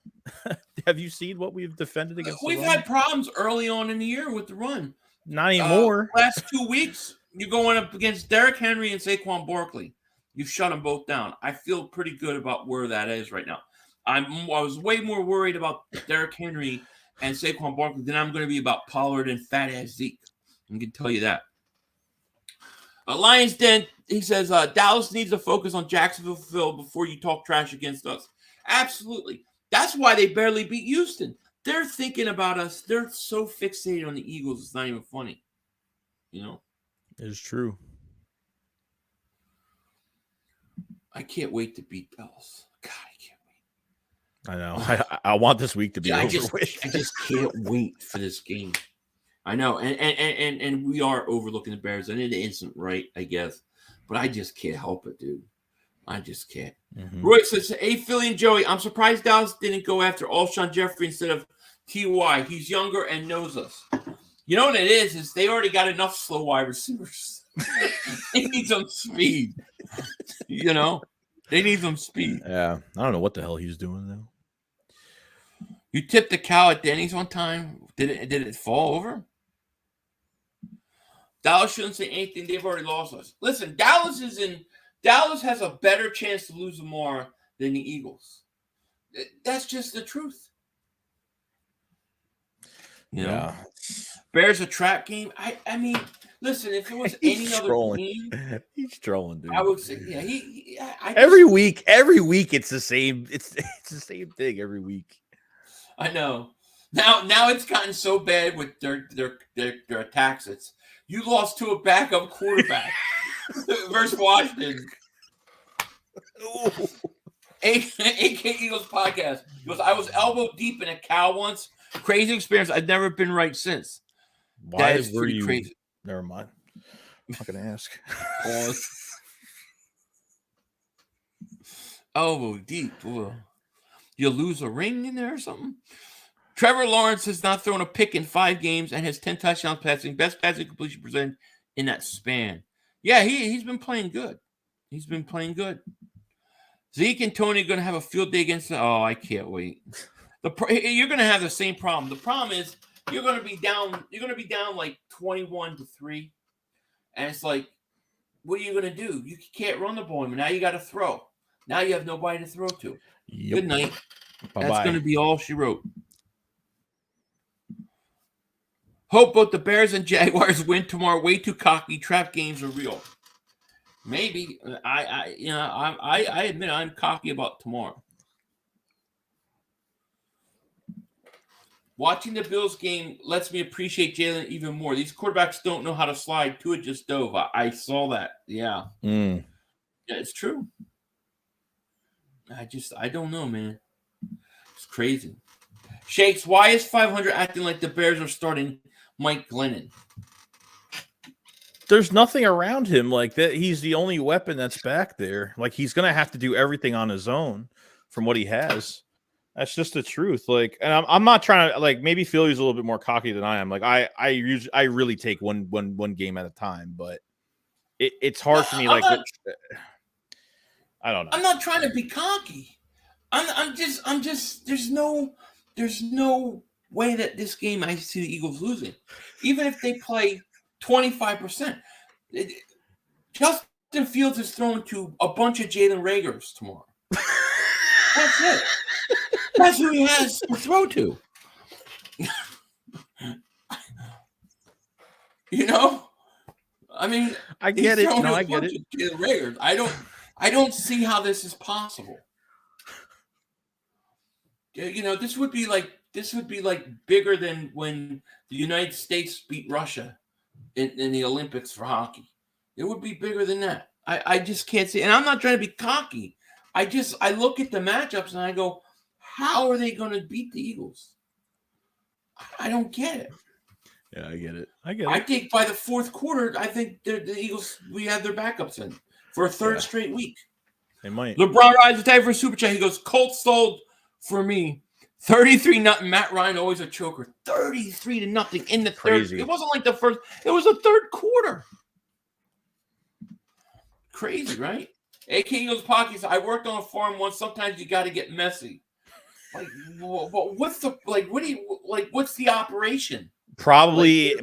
Have you seen what we've defended against the run? We've had problems early on in the year with the run. Not anymore. Last 2 weeks, you're going up against Derrick Henry and Saquon Barkley. You've shut them both down. I feel pretty good about where that is right now. I was way more worried about Derrick Henry and Saquon Barkley than I'm going to be about Pollard and fat-ass Zeke. I can tell you that. Lions Den, he says, Dallas needs to focus on Jacksonville before you talk trash against us. Absolutely. That's why they barely beat Houston. They're thinking about us. They're so fixated on the Eagles, it's not even funny. You know? It's true. I can't wait to beat Dallas. God, I can't wait. I know. I want this week to be over with. I just can't wait for this game. I know. And we are overlooking the Bears. I need an instant right, I guess. But I just can't help it, dude. I just can't. Mm-hmm. Roy says, hey, Philly and Joey, I'm surprised Dallas didn't go after Alshon Jeffrey instead of T.Y. He's younger and knows us. You know what it is they already got enough slow wide receivers. They need some speed. You know? They need some speed. Yeah. I don't know what the hell he's doing, though. You tipped the cow at Denny's one time. Did it fall over? Dallas shouldn't say anything. They've already lost us. Listen, Dallas has a better chance to lose tomorrow than the Eagles. That's just the truth. You know? Bears a trap game. I mean, listen, if it was any other game, he's trolling, dude. I would say, yeah. Every week it's the same. It's the same thing every week. I know. Now it's gotten so bad with their attacks. It's you lost to a backup quarterback versus Washington. AK Eagles podcast. He goes, I was elbow deep in a cow once. Crazy experience. I've never been right since. Why that is were you crazy? Never mind. I'm not gonna ask. Elbow deep. Ooh. You lose a ring in there or something? Trevor Lawrence has not thrown a pick in 5 games and has 10 touchdowns passing. Best passing completion percent in that span. Yeah, he's been playing good. He's been playing good. Zeke and Tony are going to have a field day against them. Oh, I can't wait. You're going to have the same problem. The problem is you're going to be down. You're going to be down like 21-3, and it's like, what are you going to do? You can't run the ball, and now you got to throw. Now you have nobody to throw to. Yep. Good night. Bye-bye. That's going to be all she wrote. Hope both the Bears and Jaguars win tomorrow. Way too cocky. Trap games are real. Maybe I admit I'm cocky about tomorrow. Watching the Bills game lets me appreciate Jalen even more. These quarterbacks don't know how to slide. Tua just dove. I saw that. Yeah. Yeah, it's true. I don't know, man. It's crazy. Shakes, why is 500 acting like the Bears are starting Mike Glennon? There's nothing around him like that. He's the only weapon that's back there. Like, he's going to have to do everything on his own from what he has. That's just the truth. Like, and I'm not trying to, like, maybe Philly's a little bit more cocky than I am. Like, I really take one game at a time, but it's hard for me. Like, I don't know. I'm not trying to be cocky. I'm just there's no way that this game I see the Eagles losing. Even if they play 25%. Justin Fields is thrown to a bunch of Jalen Ragers tomorrow. That's it. That's who he has to throw to. You know? I mean, I get it. No, I get it. I don't see how this is possible. You know, this would be like bigger than when the United States beat Russia in the Olympics for hockey. It would be bigger than that. I just can't see. And I'm not trying to be cocky. I look at the matchups and I go, how are they going to beat the Eagles? I don't get it. Yeah, I get it. I think by the fourth quarter, I think the Eagles, we have their backups in for a third straight week. They might. LeBron Rides the time for a super chat. He goes, Colts sold for me. 33-0. Matt Ryan, always a choker. 33-0 in the third. It wasn't like the first. It was the third quarter. Crazy, right? AK Eagles Pockets. I worked on a farm once. Sometimes you got to get messy. Like, what's the what's the operation? Probably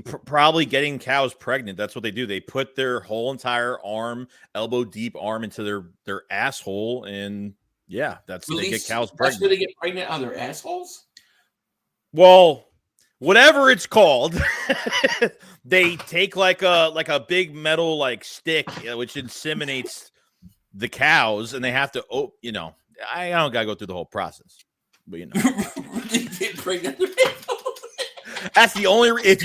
getting cows pregnant. That's what they do. They put their whole entire arm, elbow deep arm into their asshole, and yeah, they get cows pregnant. That's where they get pregnant on their assholes? Well, whatever it's called, they take like a big metal like stick, which inseminates the cows, and they have to. Oh, you know, I don't gotta go through the whole process, but you know, they get pregnant. That's the only. If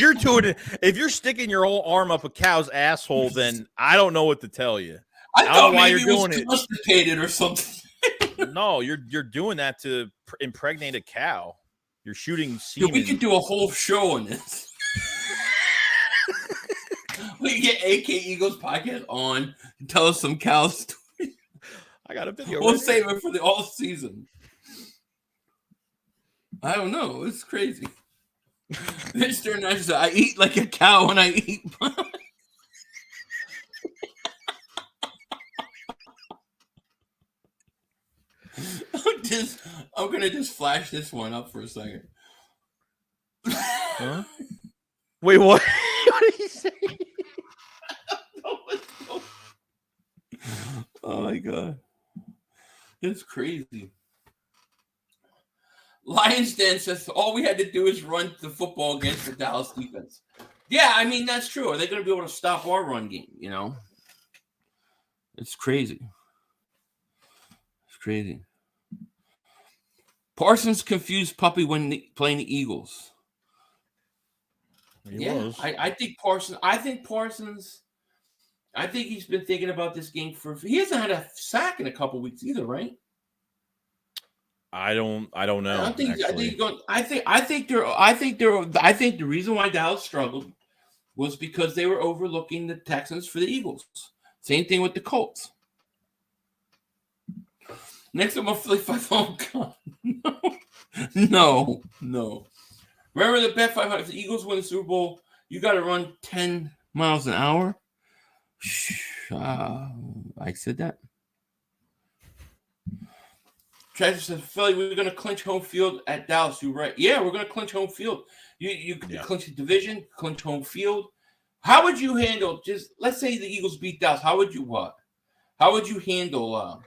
you're sticking your whole arm up a cow's asshole, then I don't know what to tell you. I don't know why you're doing it. Constipated or something. No, you're doing that to impregnate a cow. You're shooting semen. Dude, we could do a whole show on this. We get AK Eagles podcast on and tell us some cow stories. I got a video. We'll save it for the all season. I don't know. It's crazy. Mr. Nice, I eat like a cow when I eat. I'm gonna just flash this one up for a second. Huh? Wait, what? What did he say? Oh my god, it's crazy. Lions Den says all we had to do is run the football against the Dallas defense. Yeah, I mean, that's true. Are they going to be able to stop our run game, you know? It's crazy. It's crazy. Parsons confused Puppy when playing the Eagles. He was. I think Parsons, I think he's been thinking about this game he hasn't had a sack in a couple weeks either, right? I don't know. I think the reason why Dallas struggled was because they were overlooking the Texans for the Eagles. Same thing with the Colts. Next up, Philly 5. Oh God, no. Remember the bet 500. If the Eagles win the Super Bowl, you got to run 10 miles an hour. I said that. Treasure says, Philly, we're going to clinch home field at Dallas. You right? Yeah, we're going to clinch home field. You clinch the division, clinch home field. How would you handle let's say the Eagles beat Dallas? How would you handle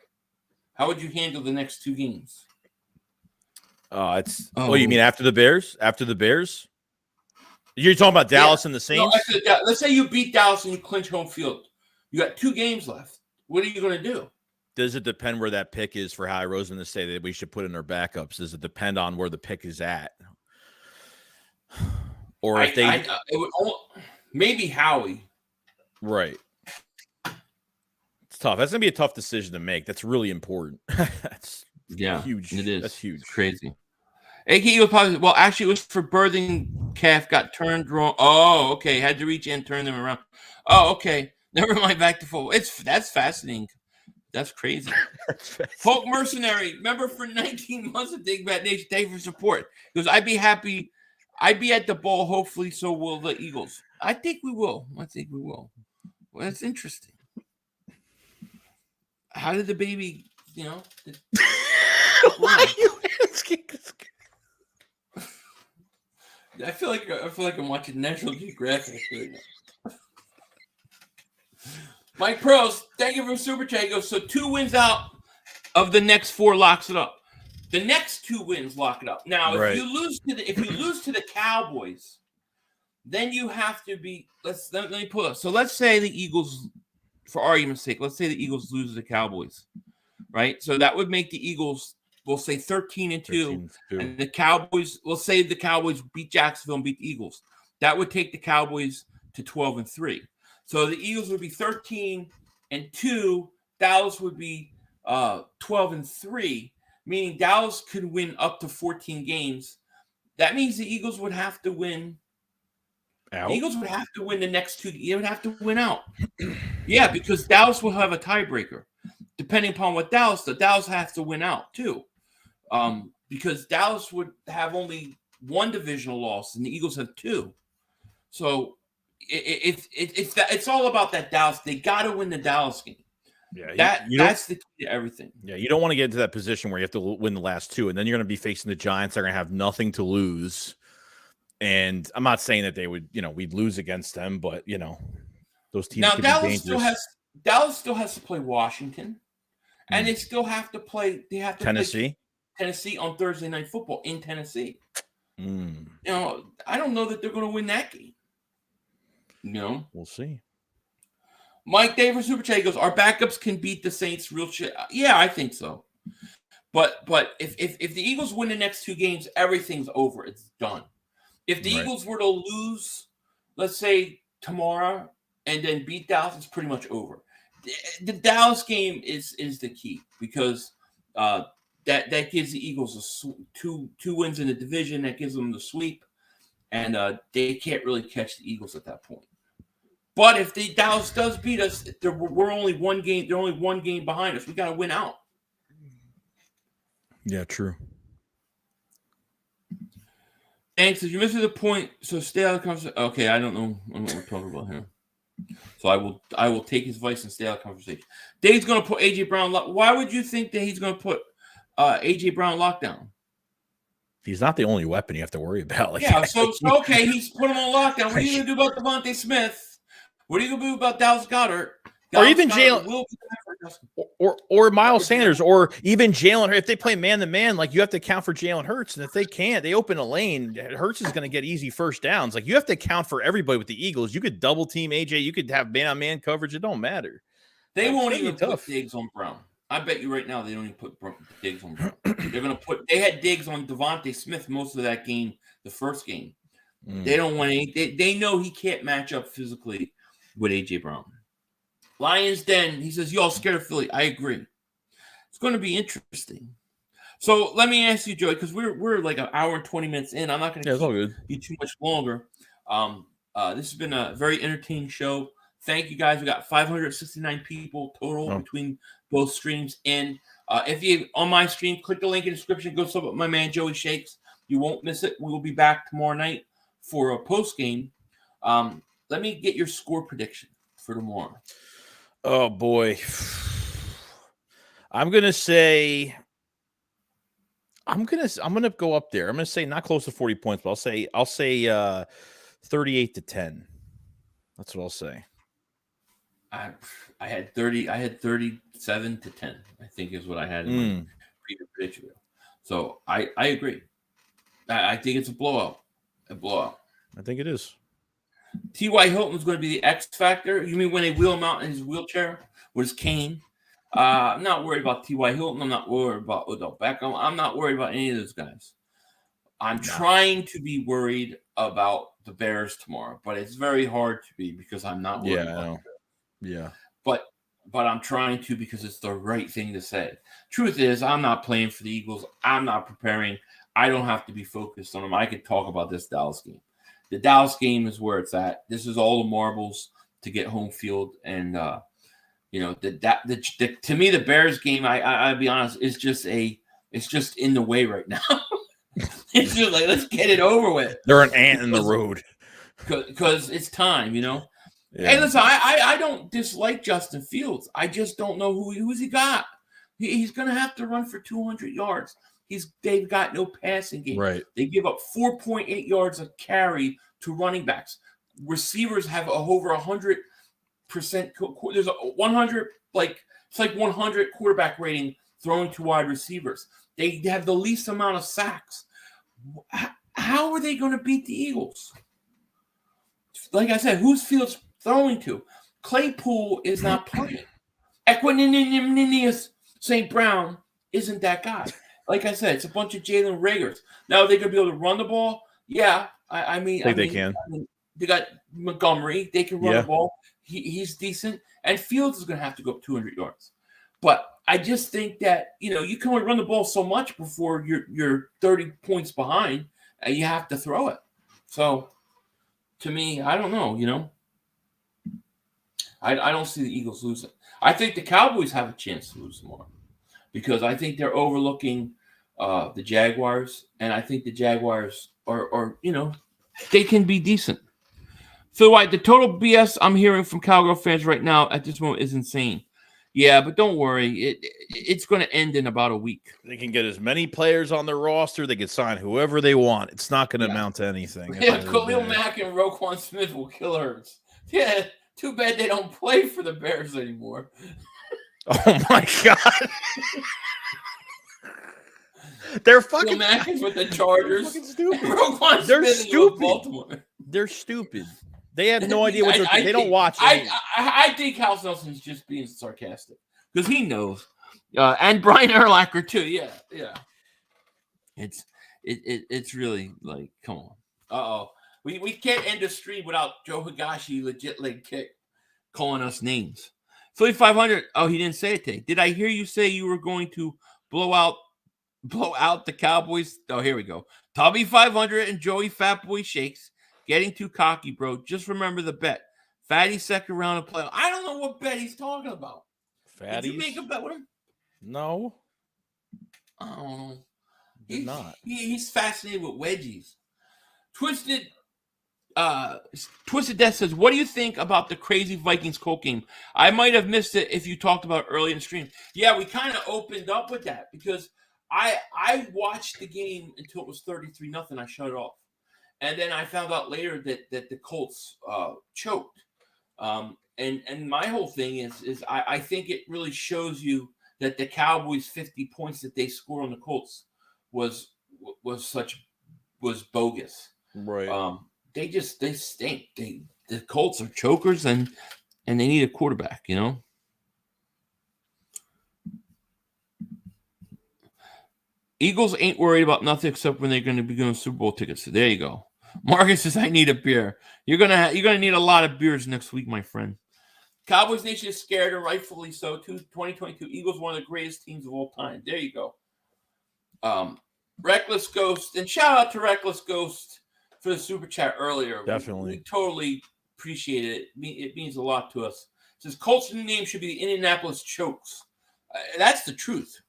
the next two games? You mean after the Bears? After the Bears? You're talking about Dallas and the Saints? No, let's say you beat Dallas and you clinch home field. You got 2 games left. What are you going to do? Does it depend where that pick is for Howie Roseman to say that we should put in our backups? Does it depend on where the pick is at? Or if it would maybe Howie. Right. It's tough. That's going to be a tough decision to make. That's really important. That's huge. It is. That's huge. It's crazy. AKE was positive. Well, actually, it was for birthing calf got turned wrong. Oh, okay. Had to reach in and turn them around. Oh, okay. Never mind. Back to full. That's fascinating. That's crazy. Folk Mercenary, member for 19 months of Dig Bat Nation. Thank you for support. He goes, I'd be happy. I'd be at the ball, hopefully, so will the Eagles. I think we will. Well, that's interesting. How did the baby, Why are you asking this? I feel like I'm watching National Geographic right now. Mike Pros, thank you for Super Chat. He goes, so 2 wins out of the next 4 locks it up. The next 2 wins lock it up. Now, if you lose to the Cowboys, then you have to be. Let me pull up. So let's say the Eagles, for argument's sake, let's say the Eagles lose to the Cowboys, right? So that would make the Eagles, we'll say 13-2, and the Cowboys, we'll say the Cowboys beat Jacksonville and beat the Eagles. That would take the Cowboys to 12-3. So the Eagles would be 13-2. Dallas would be 12-3, meaning Dallas could win up to 14 games. That means the Eagles would have to win. Out? The Eagles would have to win the next 2. They would have to win out. Yeah, because Dallas will have a tiebreaker. Depending upon what Dallas does, Dallas has to win out too. Because Dallas would have only one divisional loss and the Eagles have 2. So it's all about that Dallas. They got to win the Dallas game. Yeah, that's the key to everything. Yeah, you don't want to get into that position where you have to win the last 2, and then you're going to be facing the Giants. They're going to have nothing to lose. And I'm not saying that they would, we'd lose against them, but those teams. Now Dallas still has to play Washington, and they still have to play. They have to Tennessee. Play Tennessee on Thursday Night Football in Tennessee. Mm. I don't know that they're going to win that game. We'll see. Mike Davis Super Chat goes, our backups can beat the Saints real shit. Yeah, I think so. But if the Eagles win the next 2 games, everything's over. It's done. If the Eagles were to lose, let's say tomorrow, and then beat Dallas, it's pretty much over. The Dallas game is the key because that gives the Eagles two wins in the division. That gives them the sweep, and they can't really catch the Eagles at that point. But if the Dallas does beat us, we're only one game. They're only one game behind us. We got to win out. Yeah, true. Thanks. Did you miss the point? So stay out of the conversation. Okay, I don't know what we're talking about here. So I will take his advice and stay out of the conversation. Dave's going to put AJ Brown. Why would you think that he's going to put AJ Brown lockdown? He's not the only weapon you have to worry about. So okay, he's put him on lockdown. What are you going to do about Devontae Smith? What are you going to do about Dallas Goedert? Or even Jalen, or Miles Sanders, or even Jalen. If they play man-to-man, you have to account for Jalen Hurts. And if they can't, they open a lane. Hurts is going to get easy first downs. You have to account for everybody with the Eagles. You could double team AJ. You could have man-on-man coverage. It don't matter. They won't even put Diggs on Brown. I bet you right now they don't even put Diggs on Brown. They're going to put. They had Diggs on Devontae Smith most of that game, the first game. They don't want any. They know he can't match up physically with AJ Brown. Lions Den, he says, y'all scared of Philly. I agree. It's going to be interesting. So let me ask you, Joey, because we're like an hour and 20 minutes in. I'm not going to keep you too much longer. This has been a very entertaining show. Thank you, guys. We got 569 people total between both streams. And if you on my stream, click the link in the description. Go sub up my man, Joey Shakes. You won't miss it. We will be back tomorrow night for a post game. Let me get your score prediction for tomorrow. Oh boy. I'm gonna go up there. I'm gonna say not close to 40 points, but I'll say 38-10. That's what I'll say. I had 37-10, I think is what I had in my previous prediction. So I agree. I think it's a blowout. I think it is. T.Y. Hilton's going to be the X factor. You mean when they wheel him out in his wheelchair with his cane? I'm not worried about T.Y. Hilton. I'm not worried about Odell Beckham. I'm not worried about any of those guys. I'm trying to be worried about the Bears tomorrow, but it's very hard to be because I'm not worried about them. Yeah. But I'm trying to because it's the right thing to say. Truth is, I'm not playing for the Eagles. I'm not preparing. I don't have to be focused on them. I could talk about this Dallas game. The Dallas game is where it's at. This is all the marbles to get home field, and to me the Bears game. I'll be honest, it's just in the way right now. It's just like let's get it over with. They're an ant in the road because it's time, Yeah. Hey, listen, I don't dislike Justin Fields. I just don't know who's he got. He's going to have to run for 200 yards. They've got no passing game. Right. They give up 4.8 yards a carry to running backs. Receivers have over 100%. There's a 100 it's like 100 quarterback rating throwing to wide receivers. They have the least amount of sacks. How are they going to beat the Eagles? like I said, who's Fields throwing to? Claypool is not playing. Equanimous St. Brown isn't that guy. Like I said, it's a bunch of Jalen Ragers. Now, are they going to be able to run the ball? Yeah. I mean, they can. They got Montgomery. They can run the ball. He's decent. And Fields is going to have to go up 200 yards. But I just think that, you can only run the ball so much before you're 30 points behind, and you have to throw it. So, to me, I don't know, I don't see the Eagles losing. I think the Cowboys have a chance to lose more because I think they're overlooking the Jaguars, and I think the Jaguars are they can be decent. Phil White, the total BS I'm hearing from Cowgirl fans right now at this moment is insane. Yeah, but don't worry. It's going to end in about a week. They can get as many players on their roster. They can sign whoever they want. It's not going to amount to anything. Yeah, Khalil Mack and Roquan Smith will kill Hurts. Yeah, too bad they don't play for the Bears anymore. Oh, my God. They're fucking Khalil Mack is with the Chargers. They're stupid. Roquan They're Smith stupid. with Baltimore. They're stupid. They have no idea what they're doing. They don't watch it. I think House Nelson's just being sarcastic because he knows. And Brian Urlacher, too. Yeah. It's really like, come on. Uh-oh. We can't end the stream without Joe Higashi legit leg kick calling us names. Philly 500. Oh, he didn't say it today. Did I hear you say you were going to blow out the Cowboys? Oh, here we go. Tubby 500 and Joey Fatboy Shakes. Getting too cocky, bro. Just remember the bet. Fatty second round of playoff. I don't know what bet he's talking about. Fatties? Did you make a bet with him? No. I don't know. Did not. He's fascinated with wedgies. Twisted Death says, what do you think about the crazy Vikings Colt game? I might have missed it if you talked about it early in the stream. Yeah, we kind of opened up with that because I watched the game until it was 33-0. I shut it off. And then I found out later that the Colts choked. And my whole thing is I think it really shows you that the Cowboys' 50 points that they scored on the Colts was bogus. Right. They stink. The Colts are chokers and they need a quarterback, Eagles ain't worried about nothing except when they're going to be getting Super Bowl tickets. So there you go. Marcus says, I need a beer. You're gonna need a lot of beers next week, my friend. Cowboys Nation is scared, and rightfully so. 2022 Eagles, one of the greatest teams of all time. There you go. Reckless Ghost, and shout out to Reckless Ghost for the super chat earlier. Definitely. We totally appreciate it. It means a lot to us. It says Colts' new name should be the Indianapolis Chokes. That's the truth.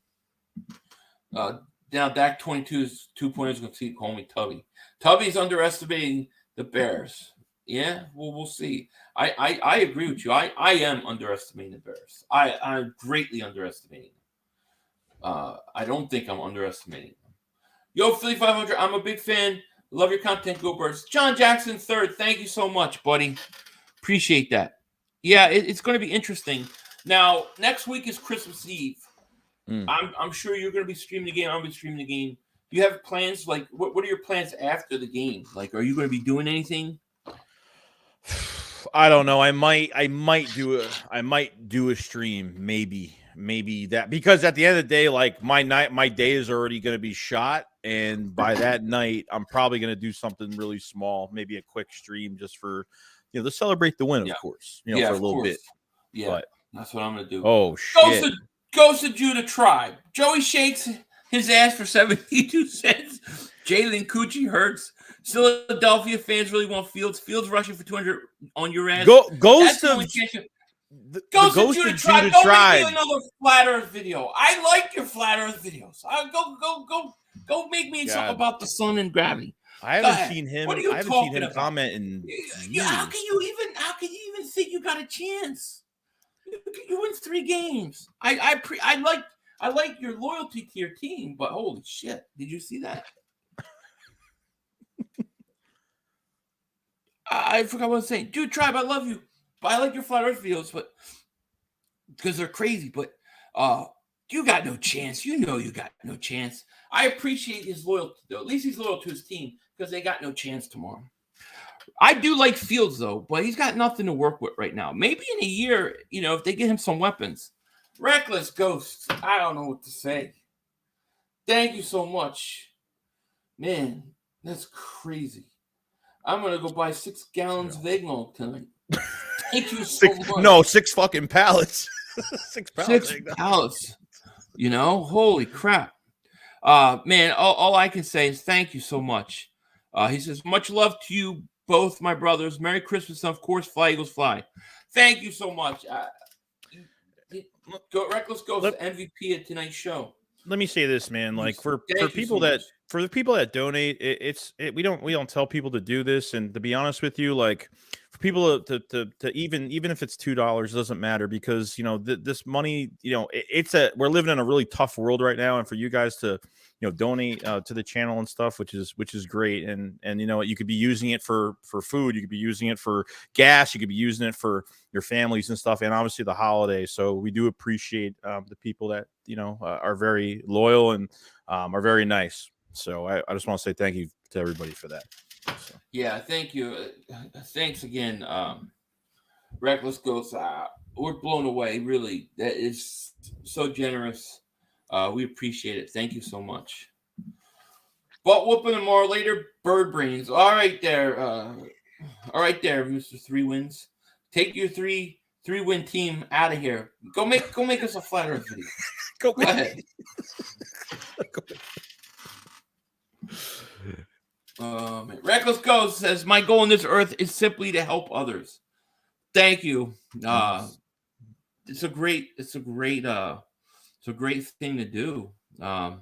Now Dak 22's 2.0 is going to call me Tubby. Tubby's underestimating the Bears. Yeah, well, we'll see. I agree with you. I am underestimating the Bears. I'm greatly underestimating them. I don't think I'm underestimating them. Yo, Philly 500, I'm a big fan. Love your content, Go Birds. John Jackson III, thank you so much, buddy. Appreciate that. Yeah, it's going to be interesting. Now, next week is Christmas Eve. I'm sure you're going to be streaming the game. I'm going to be streaming the game. Do you have plans? Like, what are your plans after the game? Like, are you going to be doing anything? I don't know. I might do a stream. Maybe that, because at the end of the day, like my day is already going to be shot. And by that night, I'm probably going to do something really small, maybe a quick stream just for, to celebrate the win, of course, for a little bit. Yeah, but that's what I'm going to do. Oh, shit. Goes to Judah Tribe. Joey shakes his ass for 72 cents. Jalen Coochie hurts. Philadelphia fans really want Fields. Fields rushing for 200 on your ass. Goes to Judah Tribe. Don't make me another Flat Earth video. I like your Flat Earth videos. Go make me something about the sun and gravity. I haven't seen him. I haven't seen him comment in years. How can you even think you got a chance? You win 3 games. I like your loyalty to your team, but holy shit, did you see that? I forgot what I was saying. Dude, Tribe, I love you, but I like your Flat Earth videos, but because they're crazy. But you got no chance. You know you got no chance. I appreciate his loyalty, though. At least he's loyal to his team because they got no chance tomorrow. I do like Fields, though, but he's got nothing to work with right now. Maybe in a year, if they get him some weapons. Reckless Ghost. I don't know what to say. Thank you so much. Man, that's crazy. I'm going to go buy 6 gallons of eggnog tonight. Thank you so much. No, 6 fucking pallets. 6 pallets. 6 pallets. Holy crap. Man, all I can say is thank you so much. He says, much love to you both, my brothers. Merry Christmas, and of course, fly, Eagles, fly. Thank you so much. Reckless Ghost MVP at tonight's show. Let me say this, man. Like for the people that donate, we don't tell people to do this. And to be honest with you, like for people to even if it's $2, doesn't matter, because this money, we're living in a really tough world right now, and for you guys to donate to the channel and stuff, which is great. And you could be using it for food, you could be using it for gas, you could be using it for your families and stuff, and obviously the holidays. So we do appreciate the people that are very loyal and are very nice. So I just want to say thank you to everybody for that. So. Yeah, thank you. Thanks again, Reckless Ghost. We're blown away. Really, that is so generous. We appreciate it. Thank you so much. Butt whooping and more later. Bird brains. All right there, Mr. 3 Wins. Take your three win team out of here. Go make us a flat earth video. Go ahead. Reckless Ghost says, my goal on this earth is simply to help others. Thank you. It's a great thing to do. Yeah.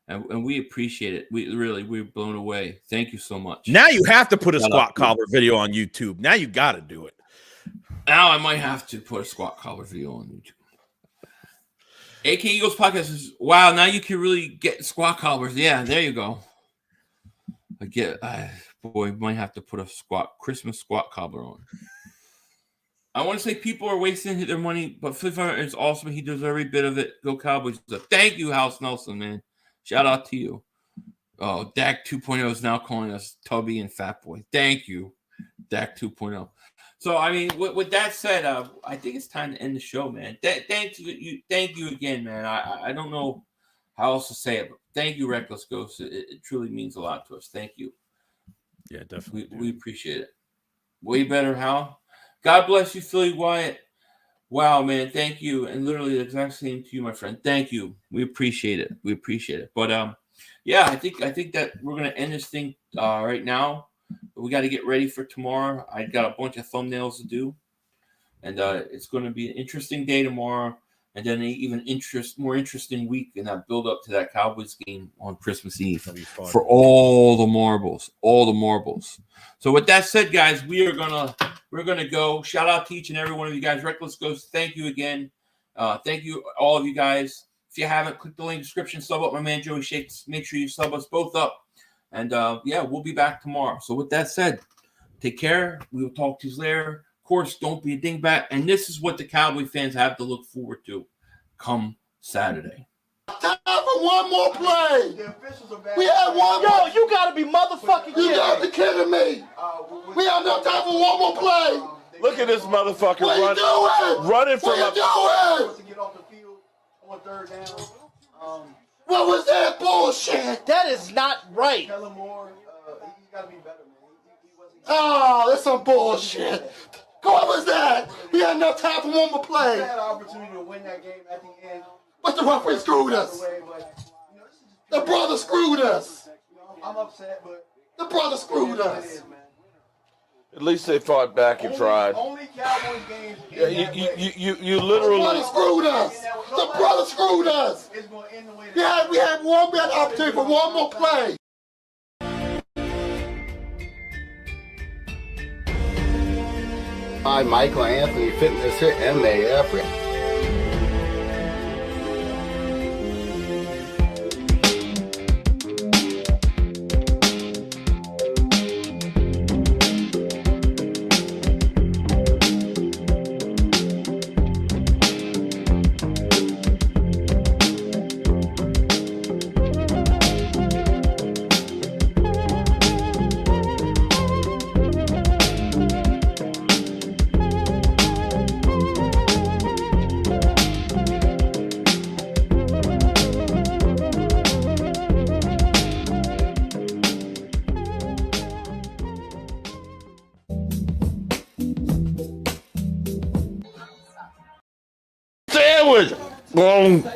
And we appreciate it. We're blown away. Thank you so much. Now you have to put a squat collar video on YouTube. Now you got to do it. Now I might have to put a squat collar video on YouTube. AK Eagles Podcast says, wow, now you can really get squat collars. Yeah, there you go. We might have to put a Christmas squat collar on. I want to say people are wasting their money, but $500 is awesome. He does every bit of it. Go Cowboys. So thank you, House Nelson, man. Shout out to you. Oh, Dak 2.0 is now calling us Tubby and Fat Boy. Thank you, Dak 2.0. So, I mean, with that said, I think it's time to end the show, man. Thank you again, man. I don't know how else to say it, but thank you, Reckless Ghost. It truly means a lot to us. Thank you. Yeah, definitely. We appreciate it. Way better, Hal. God bless you, Philly Wyatt. Wow, man. Thank you. And literally the exact same to you, my friend. Thank you. We appreciate it. But yeah, I think that we're gonna end this thing right now. We got to get ready for tomorrow. I got a bunch of thumbnails to do, and it's going to be an interesting day tomorrow, and then an even more interesting week in that build up to that Cowboys game on Christmas Eve for all the marbles. So with that said, guys, we're gonna go. Shout out to each and every one of you guys. Reckless Ghost, thank you again. Thank you all of you guys. If you haven't, click the link in the description. Sub up my man Joey Shakes. Make sure you sub us both up. And yeah, we'll be back tomorrow. So with that said, take care. We will talk to you later. Of course, don't be a dingbat. And this is what the Cowboy fans have to look forward to come Saturday. Time for one more play. We had one more. Yo, you gotta be motherfucking kidding me. You gotta be kidding me. We have no time for one more play. Look at this motherfucker What are you doing? running from What are you doing? To get off the field on 3rd down. What was that bullshit? That is not right. Kellen Moore, he's got to be better, man. He wasn't. Oh, that's some bullshit. What was that? We had enough time for one more We play. had an opportunity to win that game at the end. But the referee screwed us. Way, but, you know, this is just The brother screwed us. You know, I'm upset, but The brother screwed it is what it us. is, man. At least they fought back and tried. Only Cowboys games. Yeah, in that way. you The brother literally. screwed us. The brother screwed us. It's going to end the way that We had opportunity for one more play. Hi, Michael Anthony, Fitness here, MAF. Boom.